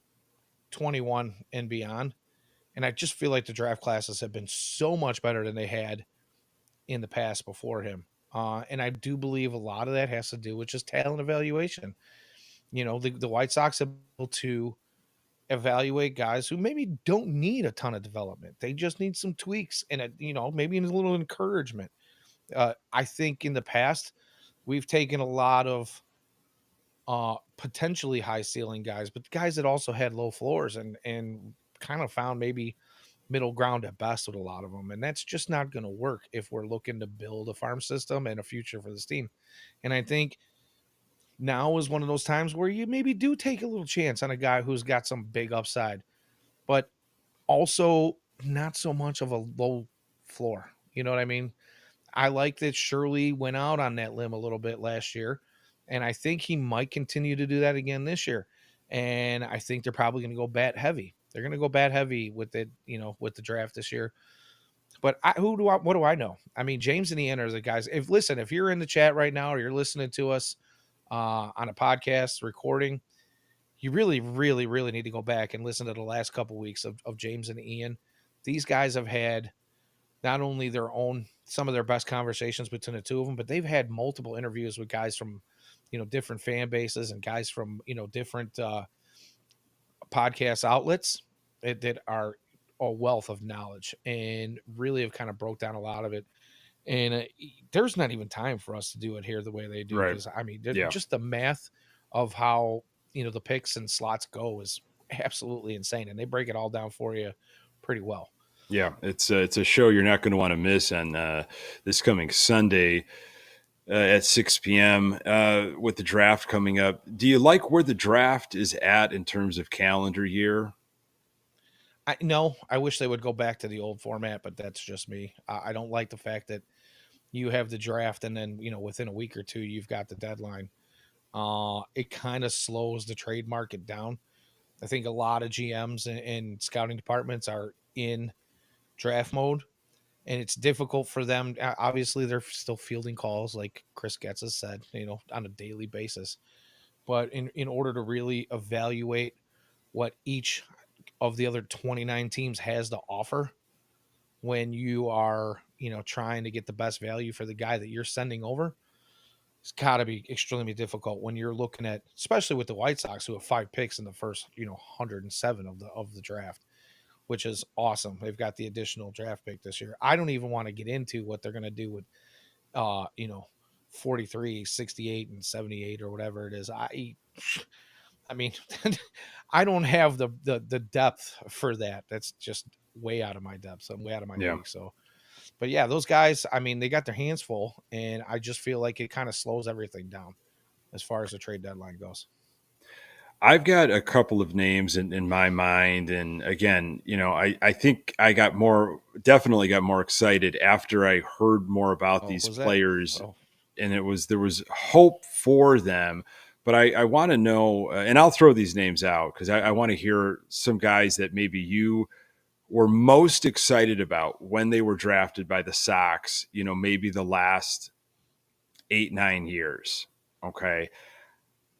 21 and beyond. And I just feel like the draft classes have been so much better than they had in the past before him. And I do believe a lot of that has to do with just talent evaluation. The White Sox are able to evaluate guys who maybe don't need a ton of development. They just need some tweaks and maybe a little encouragement. I think in the past we've taken a lot of potentially high ceiling guys, but guys that also had low floors and kind of found maybe middle ground at best with a lot of them. And that's just not going to work if we're looking to build a farm system and a future for this team. And I think now is one of those times where you maybe do take a little chance on a guy who's got some big upside, but also not so much of a low floor. You know what I mean? I like that Shirley went out on that limb a little bit last year, and I think he might continue to do that again this year. And I think they're probably going to go bat heavy. They're going to go bat heavy with it, with the draft this year. But what do I know? I mean, James and Ian are the guys. If you're in the chat right now or you're listening to us on a podcast recording, you really, really, really need to go back and listen to the last couple weeks of James and Ian. These guys have had not only some of their best conversations between the two of them, but they've had multiple interviews with guys from, different fan bases and guys from, different podcast outlets that are a wealth of knowledge and really have kind of broke down a lot of it. And there's not even time for us to do it here the way they do. Right. Because, I mean, just the math of how, the picks and slots go is absolutely insane. And they break it all down for you pretty well. Yeah, it's a show you're not going to want to miss on this coming Sunday at 6 p.m. With the draft coming up. Do you like where the draft is at in terms of calendar year? No, I wish they would go back to the old format, but that's just me. I don't like the fact that you have the draft and then, within a week or two, you've got the deadline. It kind of slows the trade market down. I think a lot of GMs and scouting departments are in draft mode, and it's difficult for them. Obviously, they're still fielding calls, like Chris Getz has said, on a daily basis. But in order to really evaluate what each of the other 29 teams has to offer, when you are, trying to get the best value for the guy that you're sending over, it's got to be extremely difficult when you're looking at, especially with the White Sox, who have 5 picks in the first, 107 of the draft, which is awesome. They've got the additional draft pick this year. I don't even want to get into what they're going to do with, 43, 68, and 78 or whatever it is. I mean, I don't have the depth for that. That's just way out of my depth. I'm way out of my league. So, but yeah, those guys, I mean, they got their hands full, and I just feel like it kind of slows everything down as far as the trade deadline goes. I've got a couple of names in my mind. And again, I think I definitely got more excited after I heard more about these players. And there was hope for them. But I want to know, and I'll throw these names out because I want to hear some guys that maybe you were most excited about when they were drafted by the Sox, maybe the last 8-9 years. Okay.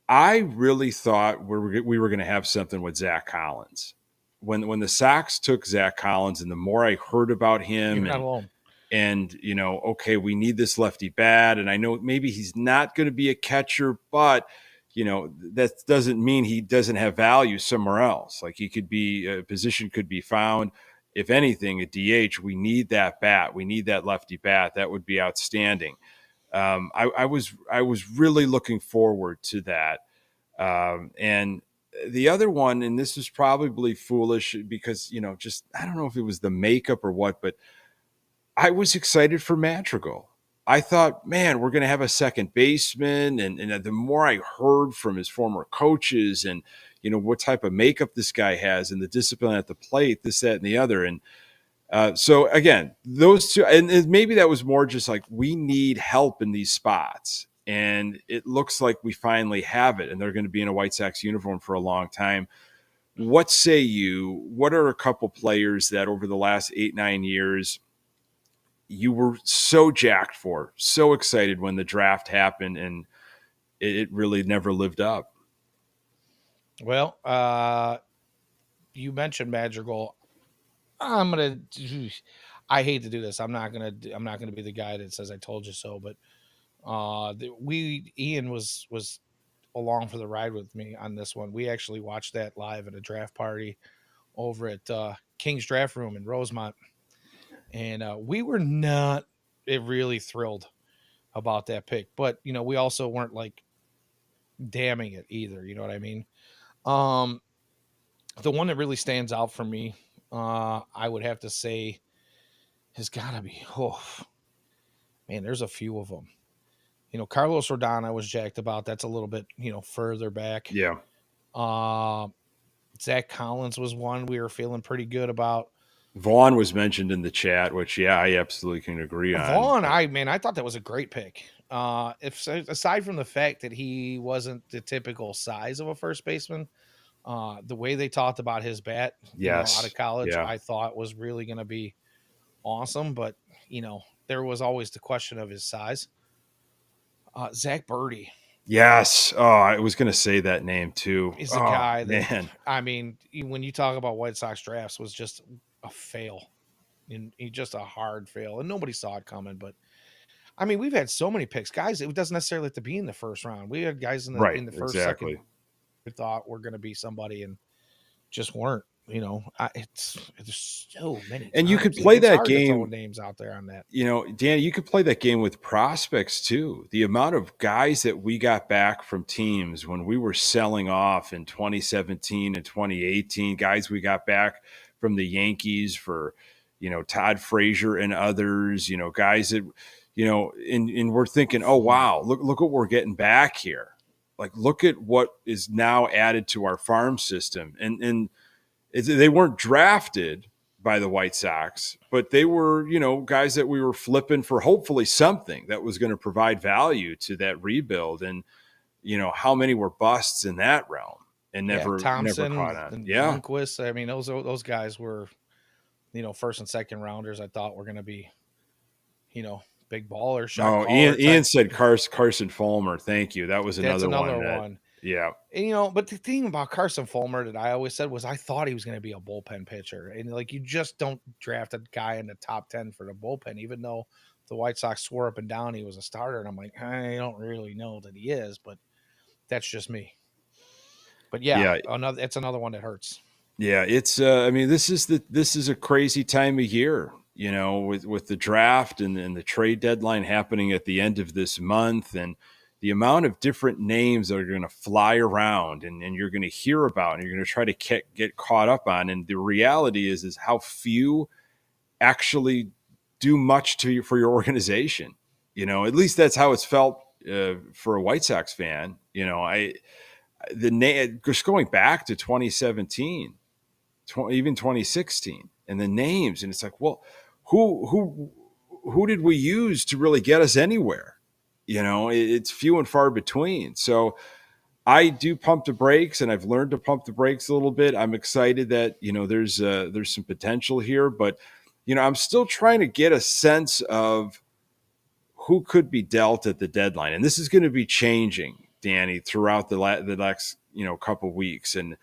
I really thought we were going to have something with Zach Collins. When the Sox took Zach Collins, and the more I heard about him, You're not alone. And okay, we need this lefty bat, and I know maybe he's not going to be a catcher, but that doesn't mean he doesn't have value somewhere else. Like a position could be found. If anything, a DH, we need that bat. We need that lefty bat. That would be outstanding. I was really looking forward to that. And the other one, and this is probably foolish because, I don't know if it was the makeup or what, but I was excited for Madrigal. I thought, man, we're going to have a second baseman. And the more I heard from his former coaches and, what type of makeup this guy has and the discipline at the plate, this, that, and the other. And so again, those two, and maybe that was more just like, we need help in these spots. And it looks like we finally have it. And they're going to be in a White Sox uniform for a long time. What say you? What are a couple players that over the last 8-9 years you were so jacked for, so excited when the draft happened, and it really never lived up? Well, you mentioned Madrigal. I'm gonna. I hate to do this. I'm not gonna be the guy that says I told you so. But Ian was along for the ride with me on this one. We actually watched that live at a draft party over at King's Draft Room in Rosemont, and we were not really thrilled about that pick. But we also weren't like damning it either. You know what I mean? Um, the one that really stands out for me, I would have to say, has got to be. Oh man, there's a few of them. Carlos Rodon, I was jacked about. That's a little bit further back. Yeah. Zach Collins was one we were feeling pretty good about. Vaughn was mentioned in the chat, which, yeah, I absolutely can agree on. Vaughn, I thought that was a great pick. If aside from the fact that he wasn't the typical size of a first baseman, the way they talked about his bat, Yes. out of college, Yeah. I thought was really going to be awesome. But there was always the question of his size. Zach Birdie. Yes. Oh, I was going to say that name too. Is the guy that, man. I mean, when you talk about White Sox drafts, was just a fail. And just a hard fail. And nobody saw it coming. But I mean, we've had so many picks. Guys, it doesn't necessarily have to be in the first round. We had guys in the first, second, we thought were going to be somebody and just weren't. It's so many. And times. you could play it's that hard game. To throw names out there on that. Dan, you could play that game with prospects too. The amount of guys that we got back from teams when we were selling off in 2017 and 2018, guys we got back from the Yankees for, Todd Frazier and others, guys that, and we're thinking, oh, wow, look what we're getting back here. Like, look at what is now added to our farm system. And they weren't drafted by the White Sox, but they were, guys that we were flipping for hopefully something that was going to provide value to that rebuild. And, how many were busts in that realm and never caught on. And Lundqvist. I mean, those guys were, first and second rounders. I thought were going to be, big ballers. Oh, Ian said Carson Fulmer. Thank you. That was another one. Yeah. And, but the thing about Carson Fulmer that I always said was I thought he was going to be a bullpen pitcher. And, you just don't draft a guy in the top 10 for the bullpen, even though the White Sox swore up and down he was a starter. And I'm like, I don't really know that he is, but that's just me. But, it's another one that hurts. Yeah, it's this is a crazy time of year, with the draft and the trade deadline happening at the end of this month, and the amount of different names that are going to fly around and you're going to hear about and you're going to try to get caught up on. And the reality is how few actually do much for your organization. At least that's how it's felt for a White Sox fan. Just going back to 2017, even 2016, and the names, and it's like, well, who did we use to really get us anywhere? It's few and far between. So I do pump the brakes, and I've learned to pump the brakes a little bit. I'm excited that there's some potential here, but I'm still trying to get a sense of who could be dealt at the deadline, and this is going to be changing, Danny, throughout the next couple weeks. And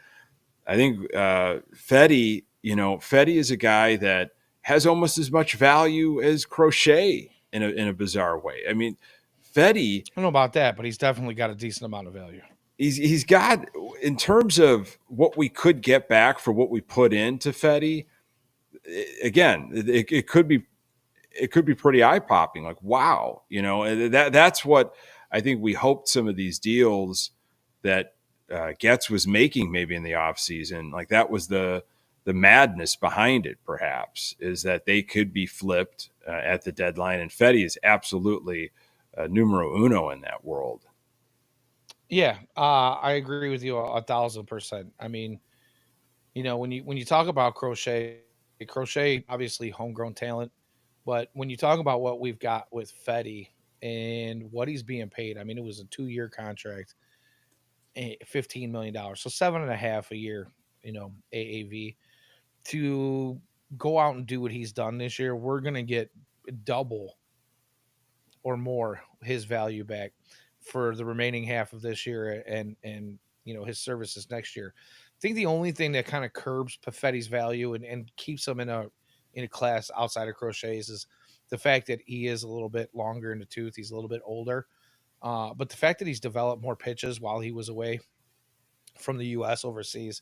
I think Fetty is a guy that has almost as much value as Crochet in a bizarre way. I mean, Fetty, I don't know about that, but he's definitely got a decent amount of value. He's got, in terms of what we could get back for what we put into Fetty. Again, it could be pretty eye popping. Like, wow, that's what I think we hoped some of these deals that Getz was making maybe in the offseason. Like, that was the the madness behind it, perhaps, is that they could be flipped at the deadline. And Fetty is absolutely numero uno in that world. Yeah, I agree with you 1,000%. I mean, when you talk about Crochet obviously homegrown talent, but when you talk about what we've got with Fetty and what he's being paid, I mean, it was a 2-year contract, $15 million, so 7.5 a year, AAV to go out and do what he's done this year. We're gonna get double or more his value back for the remaining half of this year and his services next year. I think the only thing that kind of curbs Perfetti's value and keeps him in a class outside of Crochet's is the fact that he is a little bit longer in the tooth. He's a little bit older. But the fact that he's developed more pitches while he was away from the US overseas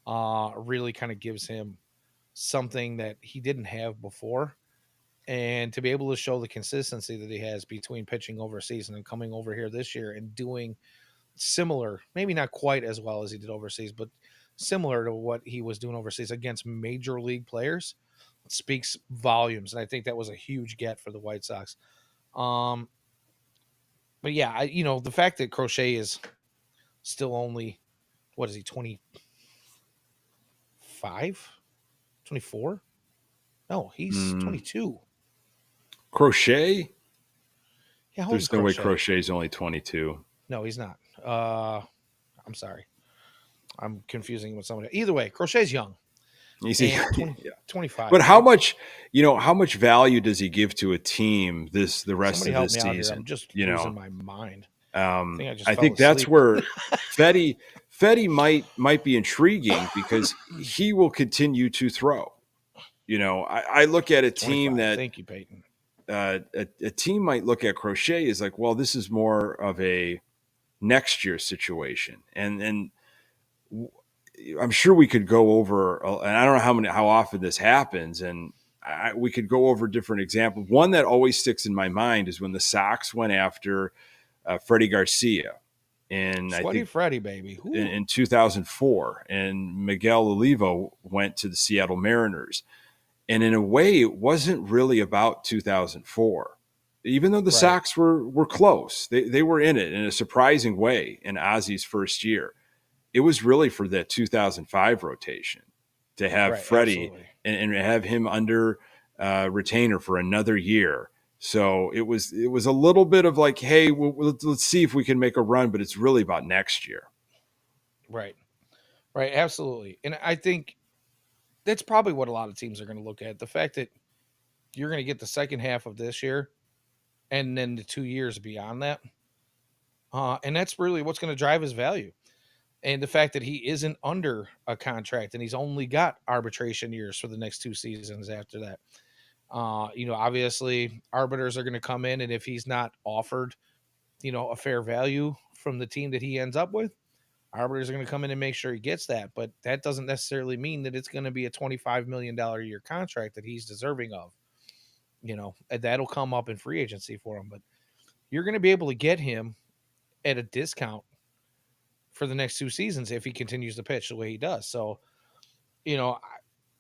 really kind of gives him something that he didn't have before. And to be able to show the consistency that he has between pitching overseas and then coming over here this year and doing similar, maybe not quite as well as he did overseas, but similar to what he was doing overseas against major league players speaks volumes. And I think that was a huge get for the White Sox. Um, but yeah, the fact that Crochet is still only, what is he, 25, 24? No, he's Mm, 22. Crochet? Yeah, how old is There's no way Crochet? Crochet's only 22. No, he's not. I'm sorry. I'm confusing with somebody. Either way, Crochet's young You see, and 20, yeah. 25, But how right? much, how much value does he give to a team the rest Somebody of help this me out here. I'm season? just losing my mind. I think I just I fell think that's asleep. where Fetty might be intriguing because he will continue to throw. I look at a team 25. that Thank you, Peyton. a team might look at Crochet as like, well, this is more of a next year situation, and I'm sure we could go over, and I don't know how often this happens, and we could go over different examples. One that always sticks in my mind is when the Sox went after Freddie Garcia, and I Sweaty think Freddy, baby. in 2004, and Miguel Olivo went to the Seattle Mariners. And in a way, it wasn't really about 2004. Even though the Right. Sox were close, they were in it in a surprising way in Ozzy's first year. It was really for that 2005 rotation to have Right. Freddie Absolutely. and have him under retainer for another year. So it was a little bit of like, hey, let's see if we can make a run, but it's really about next year. Right. Right. Absolutely. And I think that's probably what a lot of teams are going to look at. The fact that you're going to get the second half of this year and then the 2 years beyond that. And that's really what's going to drive his value. And the fact that he isn't under a contract and he's only got arbitration years for the next 2 seasons after that. Obviously arbiters are going to come in, and if he's not offered, a fair value from the team that he ends up with, arbiters are going to come in and make sure he gets that. But that doesn't necessarily mean that it's going to be a $25 million a year contract that he's deserving of. And that'll come up in free agency for him. But you're going to be able to get him at a discount for the next 2 seasons if he continues to pitch the way he does. So, you know,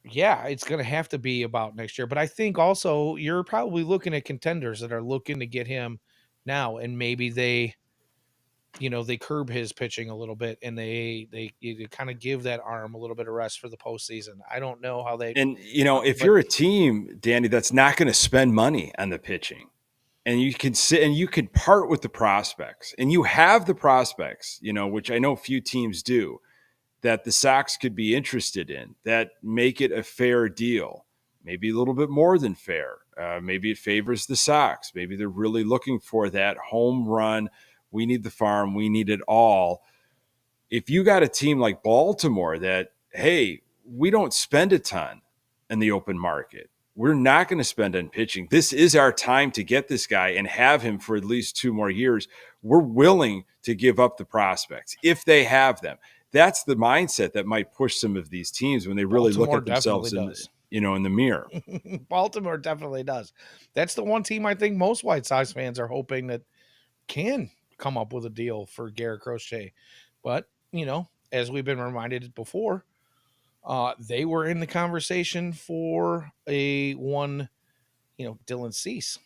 yeah, it's going to have to be about next year. But I think also you're probably looking at contenders that are looking to get him now, and maybe they curb his pitching a little bit, and they kind of give that arm a little bit of rest for the postseason. I don't know how they, And if but you're a team, Danny, that's not going to spend money on the pitching, and you can sit and you can part with the prospects, and you have the prospects, which I know few teams do, that the Sox could be interested in, that make it a fair deal, maybe a little bit more than fair. Maybe it favors the Sox. Maybe they're really looking for that home run. We need the farm. We need it all. If you got a team like Baltimore that, hey, we don't spend a ton in the open market. We're not going to spend on pitching. This is our time to get this guy and have him for at least 2 more years. We're willing to give up the prospects if they have them. That's the mindset that might push some of these teams when they really look Baltimore at definitely themselves in does. in the mirror. Baltimore definitely does. That's the one team I think most White Sox fans are hoping that can come up with a deal for Garrett Crochet. But, as we've been reminded before, They were in the conversation for a one, Dylan Cease,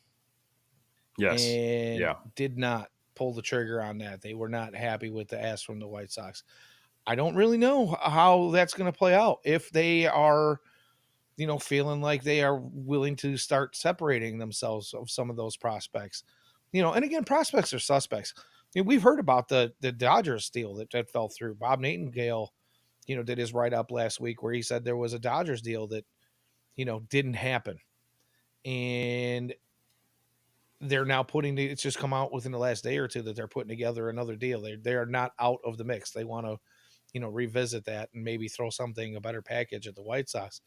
Yes. and Yeah. did not pull the trigger on that. They were not happy with the ask from the White Sox. I don't really know how that's going to play out. If they are, feeling like they are willing to start separating themselves of some of those prospects, and again, prospects are suspects. We've heard about the Dodgers deal that fell through. Bob Nightingale, did his write up last week where he said there was a Dodgers deal that, didn't happen. And they're now it's just come out within the last day or two that they're putting together another deal. They are not out of the mix. They want to, revisit that and maybe throw a better package at the White Sox.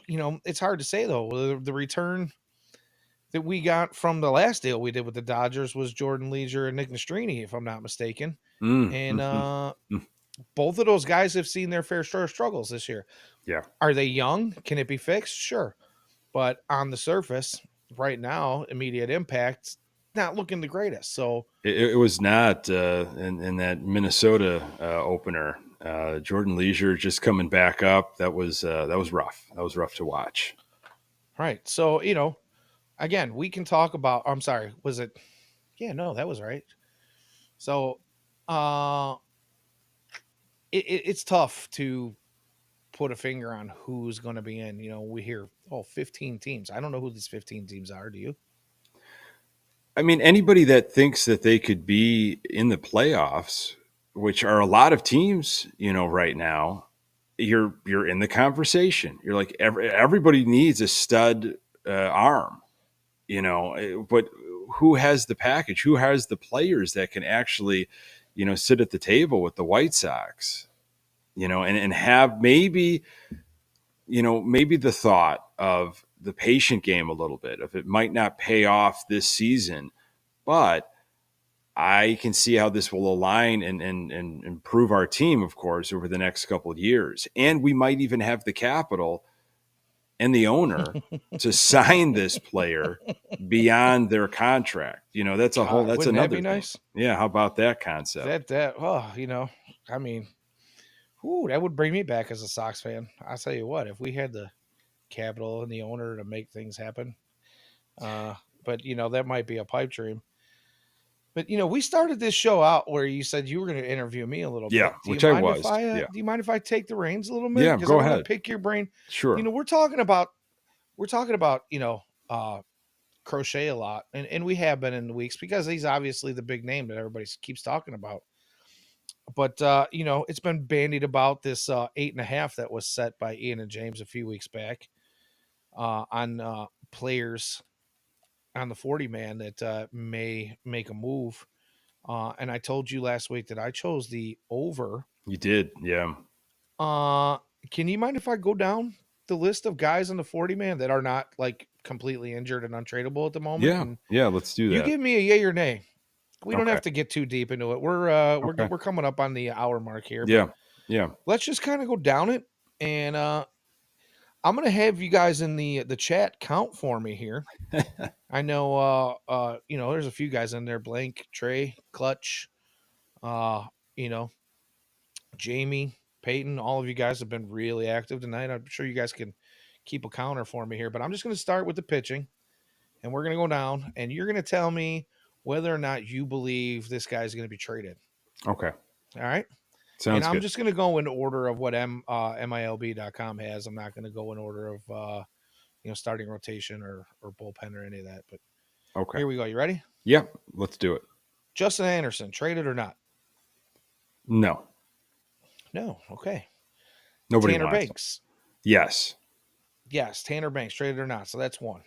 It's hard to say though. The return that we got from the last deal we did with the Dodgers was Jordan Leisure and Nick Nastrini, if I'm not mistaken. And Mm. both of those guys have seen their fair share of struggles this year. Yeah. Are they young? Can it be fixed? Sure. But on the surface, right now, immediate impact, not looking the greatest. So it was not in that Minnesota opener. Jordan Leisure just coming back up. That was rough. That was rough to watch. right. So, again, we can talk about, I'm sorry, was it? Yeah, no, that was right. So it's tough to put a finger on who's going to be in. We hear, 15 teams. I don't know who these 15 teams are. Do you? I mean, anybody that thinks that they could be in the playoffs, which are a lot of teams, right now, you're in the conversation. You're like everybody needs a stud arm, but who has the package? Who has the players that can actually, sit at the table with the White Sox, and have maybe the thought of the patient game a little bit, if it might not pay off this season, but I can see how this will align and improve our team, of course, over the next couple of years. And we might even have the capital and the owner to sign this player beyond their contract. That's that's Wouldn't that another be thing. nice? Yeah. How about that concept? I mean, that would bring me back as a Sox fan. I'll tell you what, if we had the capital and the owner to make things happen, but that might be a pipe dream. But we started this show out where you said you were going to interview me a little Yeah. bit. Which I was. Yeah. Do you mind if I take the reins a little bit? Yeah. Because I Go want to ahead. pick your brain. Sure. We're talking about Crochet a lot, and we have been in the weeks because he's obviously the big name that everybody keeps talking about. But it's been bandied about this 8.5 that was set by Ian and James a few weeks back on players on the 40 man that may make a move. And I told you last week that I chose the over. You did. Yeah. Can you mind if I go down the list of guys on the 40 man that are not like completely injured and untradeable at the moment? Yeah. And Yeah. Let's do you that. give me a yay or nay. We don't Okay. have to get too deep into it. We're coming up on the hour mark here. Yeah. Yeah. Let's just kind of go down it, and I'm gonna have you guys in the chat count for me here. I know, there's a few guys in there: Blank, Trey, Clutch, you know, Jamie, Peyton. All of you guys have been really active tonight. I'm sure you guys can keep a counter for me here, but I'm just gonna start with the pitching, and we're gonna go down, and you're gonna tell me whether or not you believe this guy's gonna be traded. Okay. All right. Sounds And I'm good. just going to go in order of what MILB.com has. I'm not going to go in order of, starting rotation or bullpen or any of that. But Okay. Here we go. You ready? Yeah. Let's do it. Justin Anderson, traded or not? No. No. Okay. Nobody Tanner wants Banks. him. Yes. Yes. Tanner Banks, traded or not. So that's one.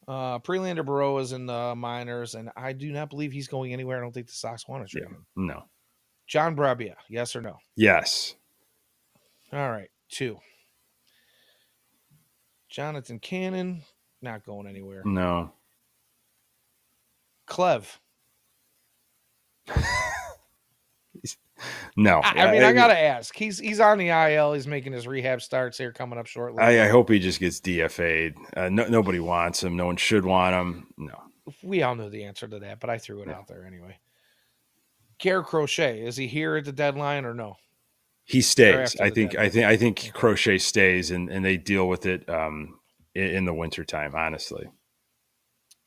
Prelander Baroa is in the minors, and I do not believe he's going anywhere. I don't think the Sox want to trade him. No. John Brabia, yes or no? Yes. All right. 2. Jonathan Cannon, not going anywhere. No. Clev. No. I gotta ask. He's on the IL. He's making his rehab starts here coming up shortly. I hope he just gets DFA'd. Nobody wants him. No one should want him. No. We all know the answer to that, but I threw it out there anyway. Garrett Crochet, is he here at the deadline or no? He stays. after the I think Okay. Crochet stays, and they deal with it in the wintertime, honestly.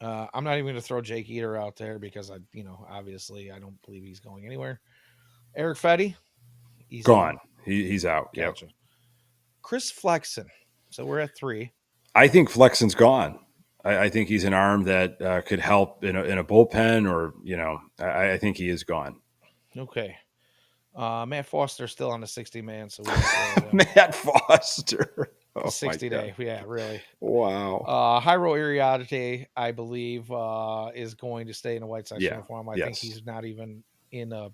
I'm not even going to throw Jake Eater out there because obviously I don't believe he's going anywhere. Eric Fetty, he's in. Gone. He's out. Yep. Gotcha. Chris Flexen. So we're at 3. I think Flexen's gone. I think he's an arm that could help in a bullpen, or I think he is gone. Okay. Matt Foster's still on the 60 man, so we can throw him. Matt Foster. The Oh my 60 god! day. Yeah, really. Wow. Jairo Iriarte, I believe, is going to stay in a White Sox Yeah. uniform. I think Yes. he's not even in a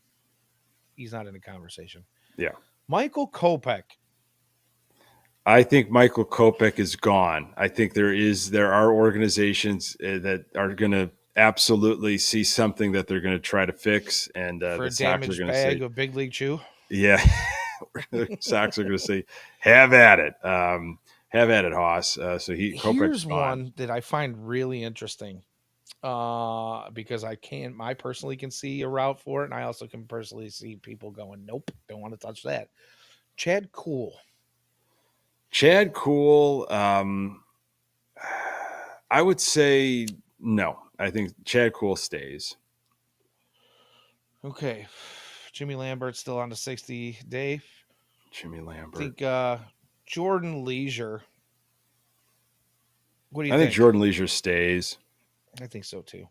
he's not in the conversation. Yeah. Michael Kopech. I think Michael Kopech is gone. I think there are organizations that are going to absolutely see something that they're going to try to fix, and For the a Sox are damaged going to bag say, of Big League Chew. "Yeah." The Sox are going to say, "Have at it, have at it, Haas." So Kopech's Here's gone. one that I find really interesting. Because I personally can see a route for it, and I also can personally see people going, nope, don't want to touch that. Chad Cool. Chad Cool. I would say no. I think Chad Cool stays. Okay. Jimmy Lambert's still on the 60 day. Jimmy I Lambert. think Jordan Leisure. What do you I think think? Jordan Leisure stays. I think so too.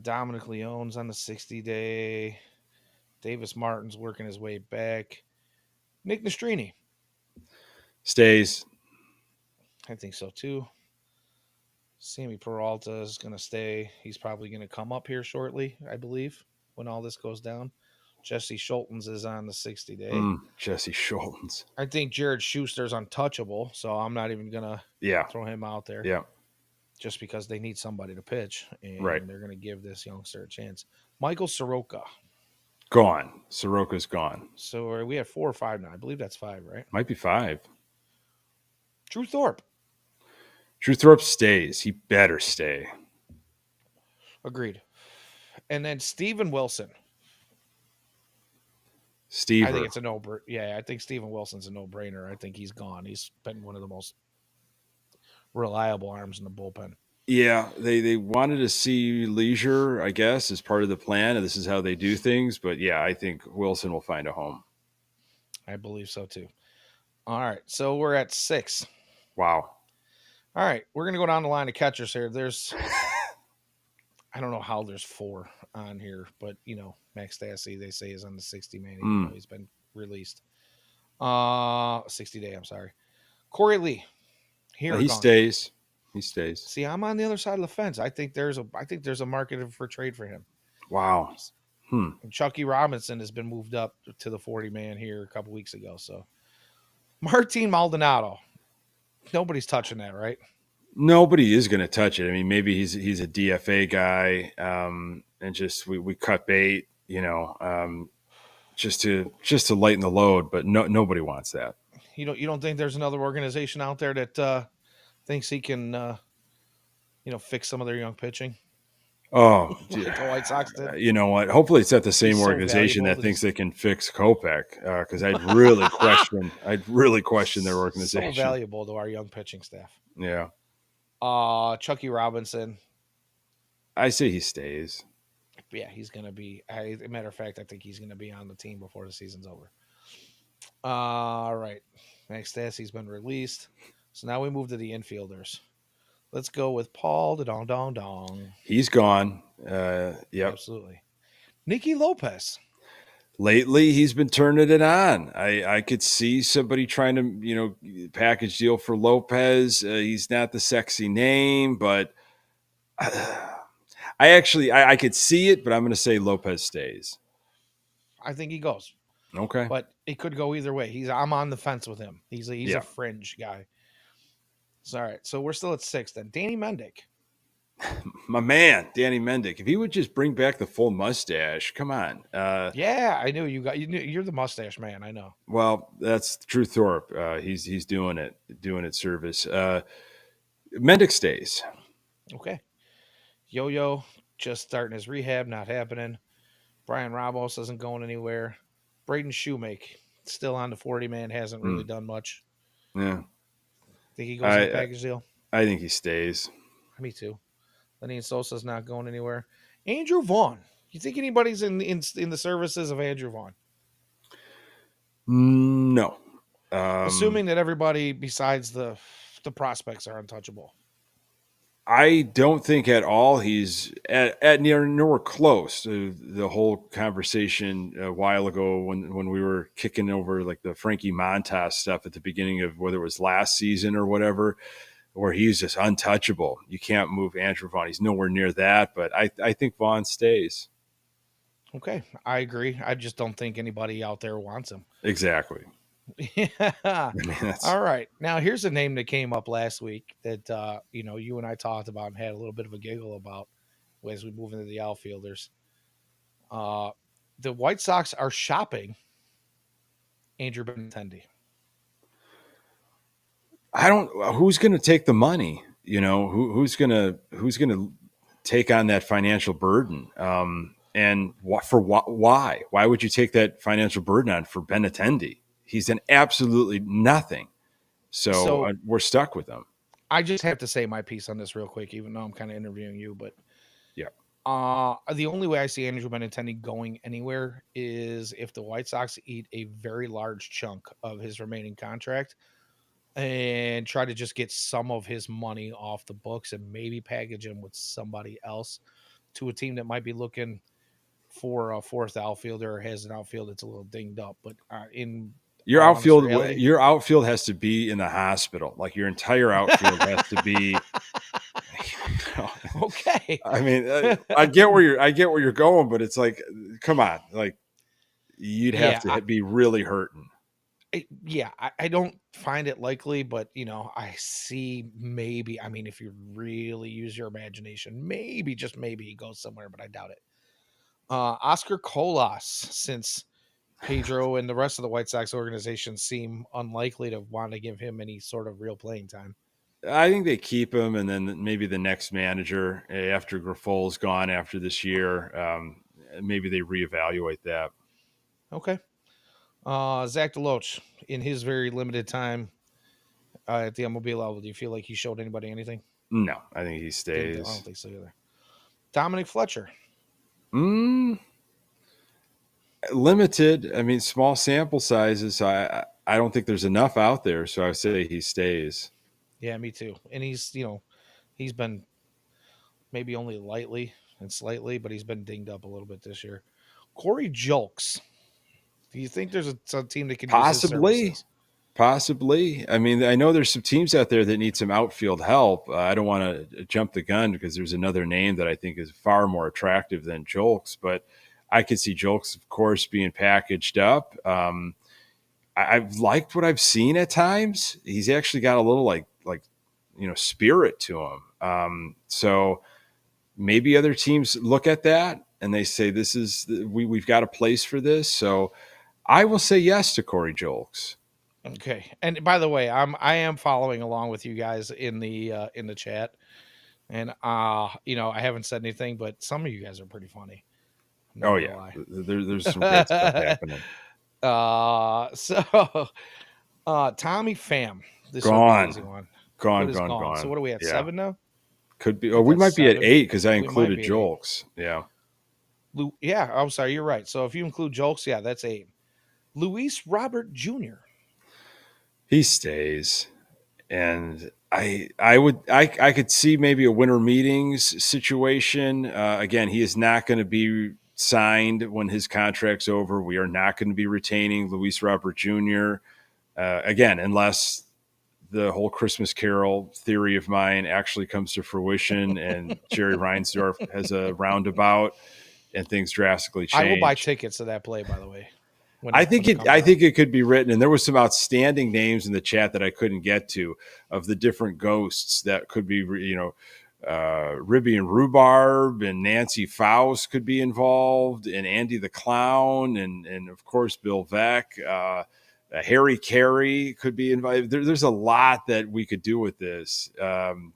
Dominic Leone's on the 60 day. Davis Martin's working his way back. Nick Nastrini. Stays. I think so too. Sammy Peralta is going to stay. He's probably going to come up here shortly, I believe, when all this goes down. Jesse Schultens is on the 60 day. Jesse Schultens. I think Jared Schuster's untouchable, so I'm not even going to Yeah. throw him out there. Yeah. Just because they need somebody to pitch, and Right. they're going to give this youngster a chance. Michael Soroka. Gone. Soroka's gone. So we have 4 or 5 now. I believe that's 5, right? Might be 5. Drew Thorpe. Drew Thorpe stays. He better stay. Agreed. And then Steven Wilson. Stever. I think it's a no-brainer. Yeah, I think Steven Wilson's a no-brainer. I think he's gone. He's been one of the most reliable arms in the bullpen. Yeah, they wanted to see Leisure, I guess, as part of the plan, and this is how they do things. But yeah, I think Wilson will find a home. I believe so too. All right, so we're at 6. Wow. All right, we're gonna go down the line of catchers here. There's, I don't know how there's 4 on here, but Max Stassi they say is on the 60 man, even though he's been released. 60 day. I'm sorry. Corey Lee. Here He stays. He stays. See, I'm on the other side of the fence. I think there's a market for trade for him. Wow. And Chucky Robinson has been moved up to the 40 man here a couple weeks ago. So Martin Maldonado. Nobody's touching that, right? Nobody is going to touch it. I mean, maybe he's a DFA guy, and just we cut bait, just to lighten the load. But nobody wants that. You don't think there's another organization out there that thinks he can fix some of their young pitching? Oh, like the White Sox did. You know what? Hopefully, it's at the same organization that thinks they can fix Kopech, because I'd really question their organization. So valuable to our young pitching staff. Yeah. Chucky Robinson. I say he stays. Yeah, he's going to be. As a matter of fact, I think he's going to be on the team before the season's over. All right. Max Stassi's been released. So now we move to the infielders. Let's go with Paul the Dong Dong Dong. He's gone. Yep. Absolutely. Nicky Lopez. Lately, he's been turning it on. I could see somebody trying to, package deal for Lopez. He's not the sexy name, but I could see it, but I'm going to say Lopez stays. I think he goes. Okay. But it could go either way. I'm on the fence with him. He's a fringe guy. So, all right. So we're still at 6 then. Danny Mendick. My man, Danny Mendick. If he would just bring back the full mustache, come on. Yeah, I knew you're the mustache man. I know. Well, that's Drew Thorpe. He's doing it service. Mendick stays. Okay. Yo-Yo just starting his rehab, not happening. Brian Ramos isn't going anywhere. Braden Shoemake, still on the 40 man, hasn't really done much. Yeah, Think he goes in a I package deal? I think he stays. Me too. Lenny Sosa's not going anywhere. Andrew Vaughn. You think anybody's in the services of Andrew Vaughn? No. Assuming that everybody besides the prospects are untouchable. I don't think at all he's at near nowhere close to the whole conversation a while ago when we were kicking over like the Frankie Montas stuff at the beginning of whether it was last season or whatever, where he's just untouchable. You can't move Andrew Vaughn. He's nowhere near that, but I think Vaughn stays. Okay, I agree. I just don't think anybody out there wants him. Exactly. Yeah. I mean, that's All right. Now here's a name that came up last week that you and I talked about and had a little bit of a giggle about as we move into the outfielders. The White Sox are shopping Andrew Benintendi. I don't. Who's going to take the money? Who's gonna take on that financial burden? And why? Why would you take that financial burden on for Benintendi? He's an absolutely nothing. So So we're stuck with him. I just have to say my piece on this real quick, even though I'm kind of interviewing you. But Yeah. the only way I see Andrew Benintendi going anywhere is if the White Sox eat a very large chunk of his remaining contract and try to just get some of his money off the books and maybe package him with somebody else to a team that might be looking for a fourth outfielder or has an outfield that's a little dinged up. But in Your all honest outfield, reality, your outfield has to be in the hospital. Like your entire outfield has to be. okay. I mean, I get where you're going, but it's like, come on, like you'd have Yeah, to be really hurting. I don't find it likely, but I see maybe. I mean, if you really use your imagination, maybe just maybe he goes somewhere, but I doubt it. Oscar Colas, since Pedro and the rest of the White Sox organization seem unlikely to want to give him any sort of real playing time. I think they keep him, and then maybe the next manager after Griffol's gone after this year, maybe they reevaluate that. Okay. Zach DeLoach, in his very limited time at the MLB level, do you feel like he showed anybody anything? No, I think he I don't stays. think so either. Dominic Fletcher. Mm, limited. I mean, small sample sizes. I don't think there's enough out there, so I would say he stays. Yeah, me too. And he's been maybe only lightly and slightly, but he's been dinged up a little bit this year. Corey Julks. Do you think there's a team that could use his Possibly, services? possibly. I mean, I know there's some teams out there that need some outfield help. I don't want to jump the gun because there's another name that I think is far more attractive than Jolks, but I could see Jolks, of course, being packaged up. I've liked what I've seen at times. He's actually got a little like spirit to him. So maybe other teams look at that and they say this is we've got a place for this. So I will say yes to Corey Jolks. Okay. And by the way, I am following along with you guys in the chat. And I haven't said anything, but some of you guys are pretty funny. I'm not Oh gonna yeah, lie. there's some great stuff happening. So Tommy Pham. This would be an easy Gone, one. What gone, is gone, gone? So gone. what are we at? Yeah, 7 now? could be. I Oh, think we that's might be at 7. 8 because I We might included be at 8. Jolks. Yeah. Yeah, I'm sorry, you're right. So if you include Jolks, yeah, that's 8. Luis Robert Jr. He stays. And I could see maybe a winter meetings situation. Again, he is not going to be signed when his contract's over. We are not going to be retaining Luis Robert Jr. Again, unless the whole Christmas Carol theory of mine actually comes to fruition and Jerry Reinsdorf has a roundabout and things drastically I will buy change. tickets to that play, by the way. When I think it it. comes I out. think it could be written, and there was some outstanding names in the chat that I couldn't get to of the different ghosts that could be. Ribby and Rhubarb and Nancy Faust could be involved, and Andy the Clown, and of course Bill Veck. Harry Carey could be invited. There's a lot that we could do with this.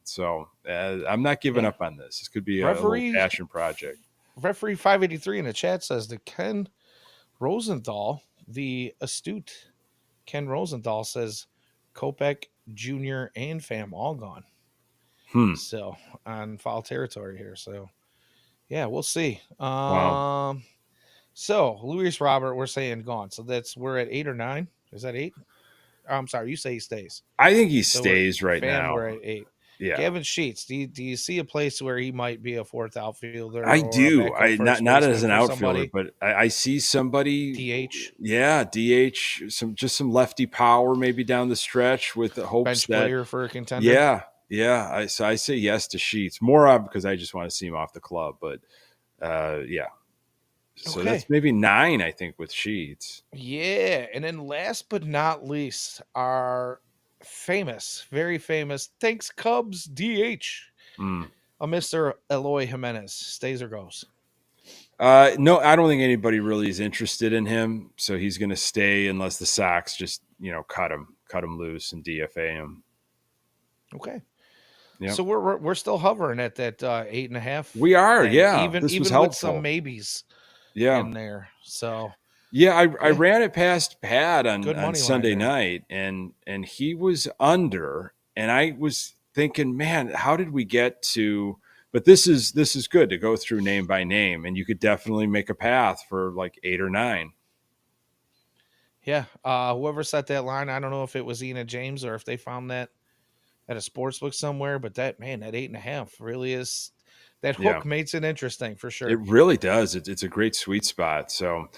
So I'm not giving Yeah. up on this. This could be a little Referee passion project. referee 583 in the chat says that Ken Rosenthal the astute Ken Rosenthal says Kopech Jr. and fam all gone. Hmm. So on foul territory here. So yeah, we'll see. Wow. So Luis Robert, we're saying gone. So we're at 8 or 9. Is that 8? I'm sorry, you say he stays. I think he So we're stays right fam, now. we're at 8. Yeah. Gavin Sheets, do you see a place where he might be a fourth outfielder I or a do. backup I first not as baseman an for outfielder, somebody? but I see somebody. DH, Yeah, DH, some lefty power maybe down the stretch with the hopes bench that. player for a contender? Yeah. I say yes to Sheets more of because I just want to see him off the club. But yeah, so that's Okay. maybe 9, I think, with Sheets. Yeah. And then last but not least, our famous, very famous, thanks Cubs DH, Mm. a Mr. Eloy Jimenez. Stays or goes? No, I don't think anybody really is interested in him, so he's going to stay unless the Sox just cut him loose and DFA him. Okay. Yeah, So we're still hovering at that 8.5 we are. then, Yeah, even this was even with some helpful. maybes Yeah, in there. So yeah. I yeah, ran it past Pat good on money line Sunday there. night, and he was under, and I was thinking, man, how did we get to? But this is good to go through name by name, and you could definitely make a path for like 8 or 9. Yeah. Whoever set that line, I don't know if it was Ina James or if they found that at a sports book somewhere, but that 8.5 really is that Yeah. hook makes it interesting for It sure. really does. It's a great sweet spot. So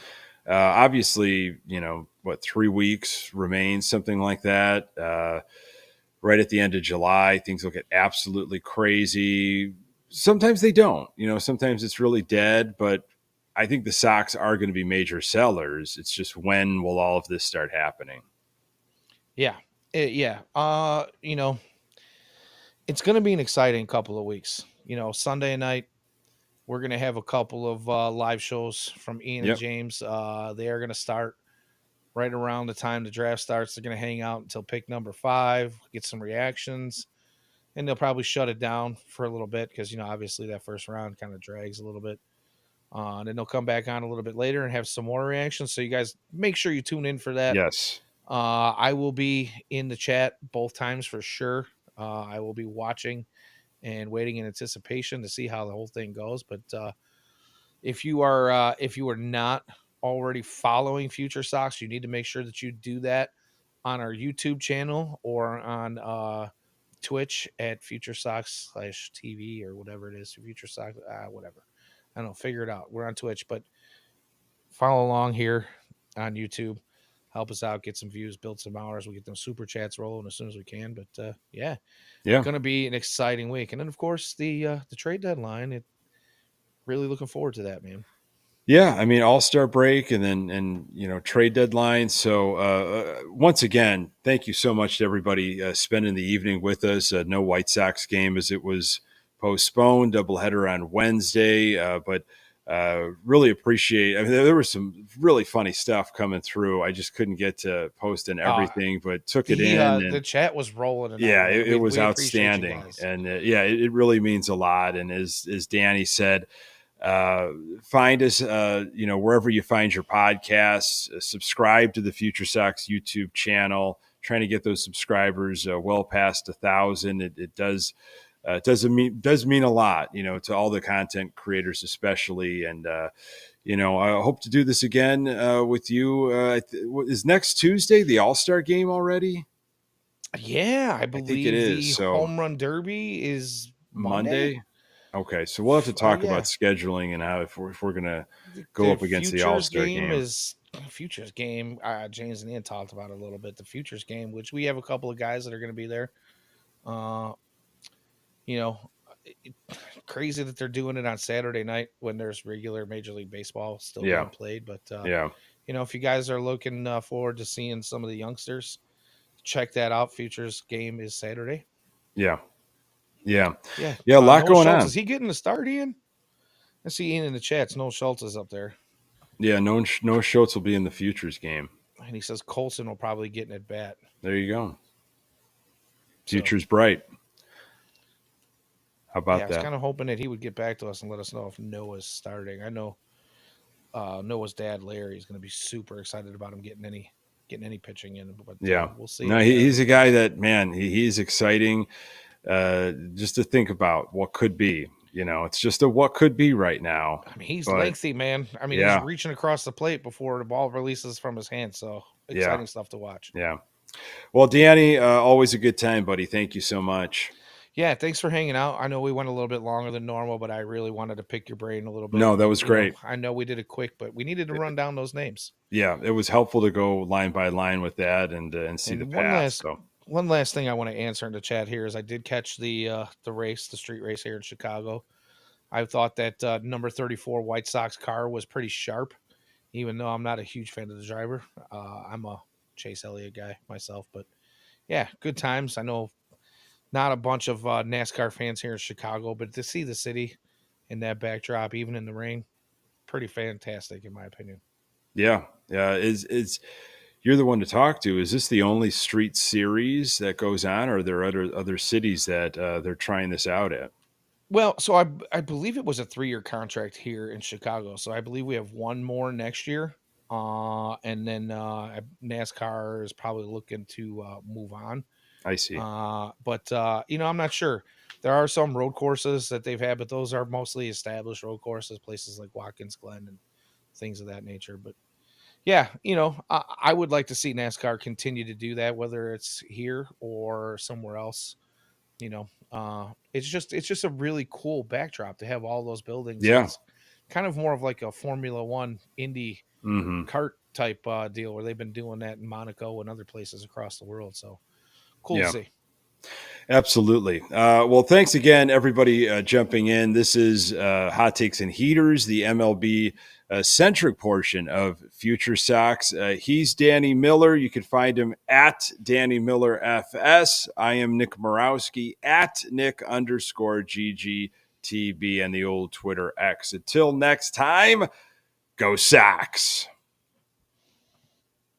obviously, 3 weeks remains, something like that. Right at the end of July, things will get absolutely crazy. Sometimes they don't. Sometimes it's really dead. But I think the Sox are going to be major sellers. It's just when will all of this start happening? Yeah. Yeah. It's going to be an exciting couple of weeks. Sunday night we're going to have a couple of live shows from Ian and Yep. James. They are going to start right around the time the draft starts. They're going to hang out until pick number 5, get some reactions, and they'll probably shut it down for a little bit because obviously that first round kind of drags a little bit. And then they'll come back on a little bit later and have some more reactions. So you guys make sure you tune in for that. Yes. I will be in the chat both times for sure. I will be watching and waiting in anticipation to see how the whole thing goes. But if you are not already following Future Sox, you need to make sure that you do that on our YouTube channel or on Twitch at Future Sox /TV or whatever it is. Future Sox, whatever. I don't know. Figure it out. We're on Twitch, but follow along here on YouTube. Help us out, get some views, build some hours. We get them super chats rolling as soon as we can. But yeah, Yeah. going to be an exciting week. And then of course the trade deadline. It really looking forward to that, man. Yeah, I mean All-Star break and trade deadline. So once again, thank you so much to everybody spending the evening with us. No White Sox game as it was postponed. Doubleheader on Wednesday, but really appreciate. I mean, there was some really funny stuff coming through. I just couldn't get to posting Uh everything, but took it in the and chat was rolling tonight, yeah, man. it was We appreciate you outstanding, guys. and yeah, it really means a lot. And as Danny said, uh, find us, wherever you find your podcasts. Subscribe to the Future Sox YouTube channel. Trying to get those subscribers well past 1,000. It does mean a lot, to all the content creators, especially. And I hope to do this again with you. Is next Tuesday the All Star game already? Yeah, I I think it believe is. the So home run derby is Monday. Monday. Okay, so we'll have to talk about Yeah, scheduling and how if we're gonna go the up against the All futures Star game game. is futures game. James and Ian talked about it a little bit. The futures game, which we have a couple of guys that are going to be there. Uh, you know, crazy that they're doing it on Saturday night when there's regular Major League Baseball still Yeah, being played. But yeah, if you guys are looking forward to seeing some of the youngsters, check that out. Futures game is Saturday. yeah, yeah, Yeah. yeah. A lot Noah going Schultz, is on. he getting the start, Ian? I see Ian in the chats. Noah Schultz is up there. Yeah, no Schultz will be in the futures game. And he says Colson will probably get an at bat. There you go. So, Future's bright. How yeah, I about was that? kind of hoping that he would get back to us and let us know if Noah's starting. I know Noah's dad, Larry, is going to be super excited about him getting any pitching in. But Yeah. we'll No, see. he's a guy that, man, he's exciting just to think about what could be. It's just a what could be right now. I mean, he's But lengthy, man. I mean, he's yeah, reaching across the plate before the ball releases from his hand. So yeah, exciting stuff to watch. yeah. Well, Danny, always a good time, buddy. Thank you so much. Yeah, thanks for hanging out. I know we went a little bit longer than normal, but I really wanted to pick your brain a little bit. No, that And, was great. I know we did it quick, but we needed to run down those names. Yeah, it was helpful to go line by line with that and see the And path. So one last thing I want to answer in the chat here is I did catch the street race here in Chicago. I thought that number 34 White Sox car was pretty sharp, even though I'm not a huge fan of the driver. I'm a Chase Elliott guy myself, but yeah, good times. I know not a bunch of NASCAR fans here in Chicago, but to see the city in that backdrop, even in the rain, pretty fantastic in my opinion. yeah, yeah. Is you're the one to talk to? Is this the only street series that goes on, or are there other cities that they're trying this out at? Well, so I believe it was a 3-year contract here in Chicago. So I believe we have one more next year. And then NASCAR is probably looking to move on. I see. But I'm not sure. There are some road courses that they've had, but those are mostly established road courses, places like Watkins Glen and things of that nature. But yeah, I would like to see NASCAR continue to do that, whether it's here or somewhere else. It's just a really cool backdrop to have all those buildings, and Yeah. it's kind of more of like a Formula One Indy Mm-hmm. kart type deal where they've been doing that in Monaco and other places across the world. So cool to Yeah. see. Absolutely. Well, thanks again, everybody, jumping in. This is Hot Takes and Heaters, the MLB centric portion of Future Sox. He's Danny Miller. You can find him at Danny Miller FS. I am Nick Murawski at Nick_GGTB and the old Twitter X. Until next time, go Sox.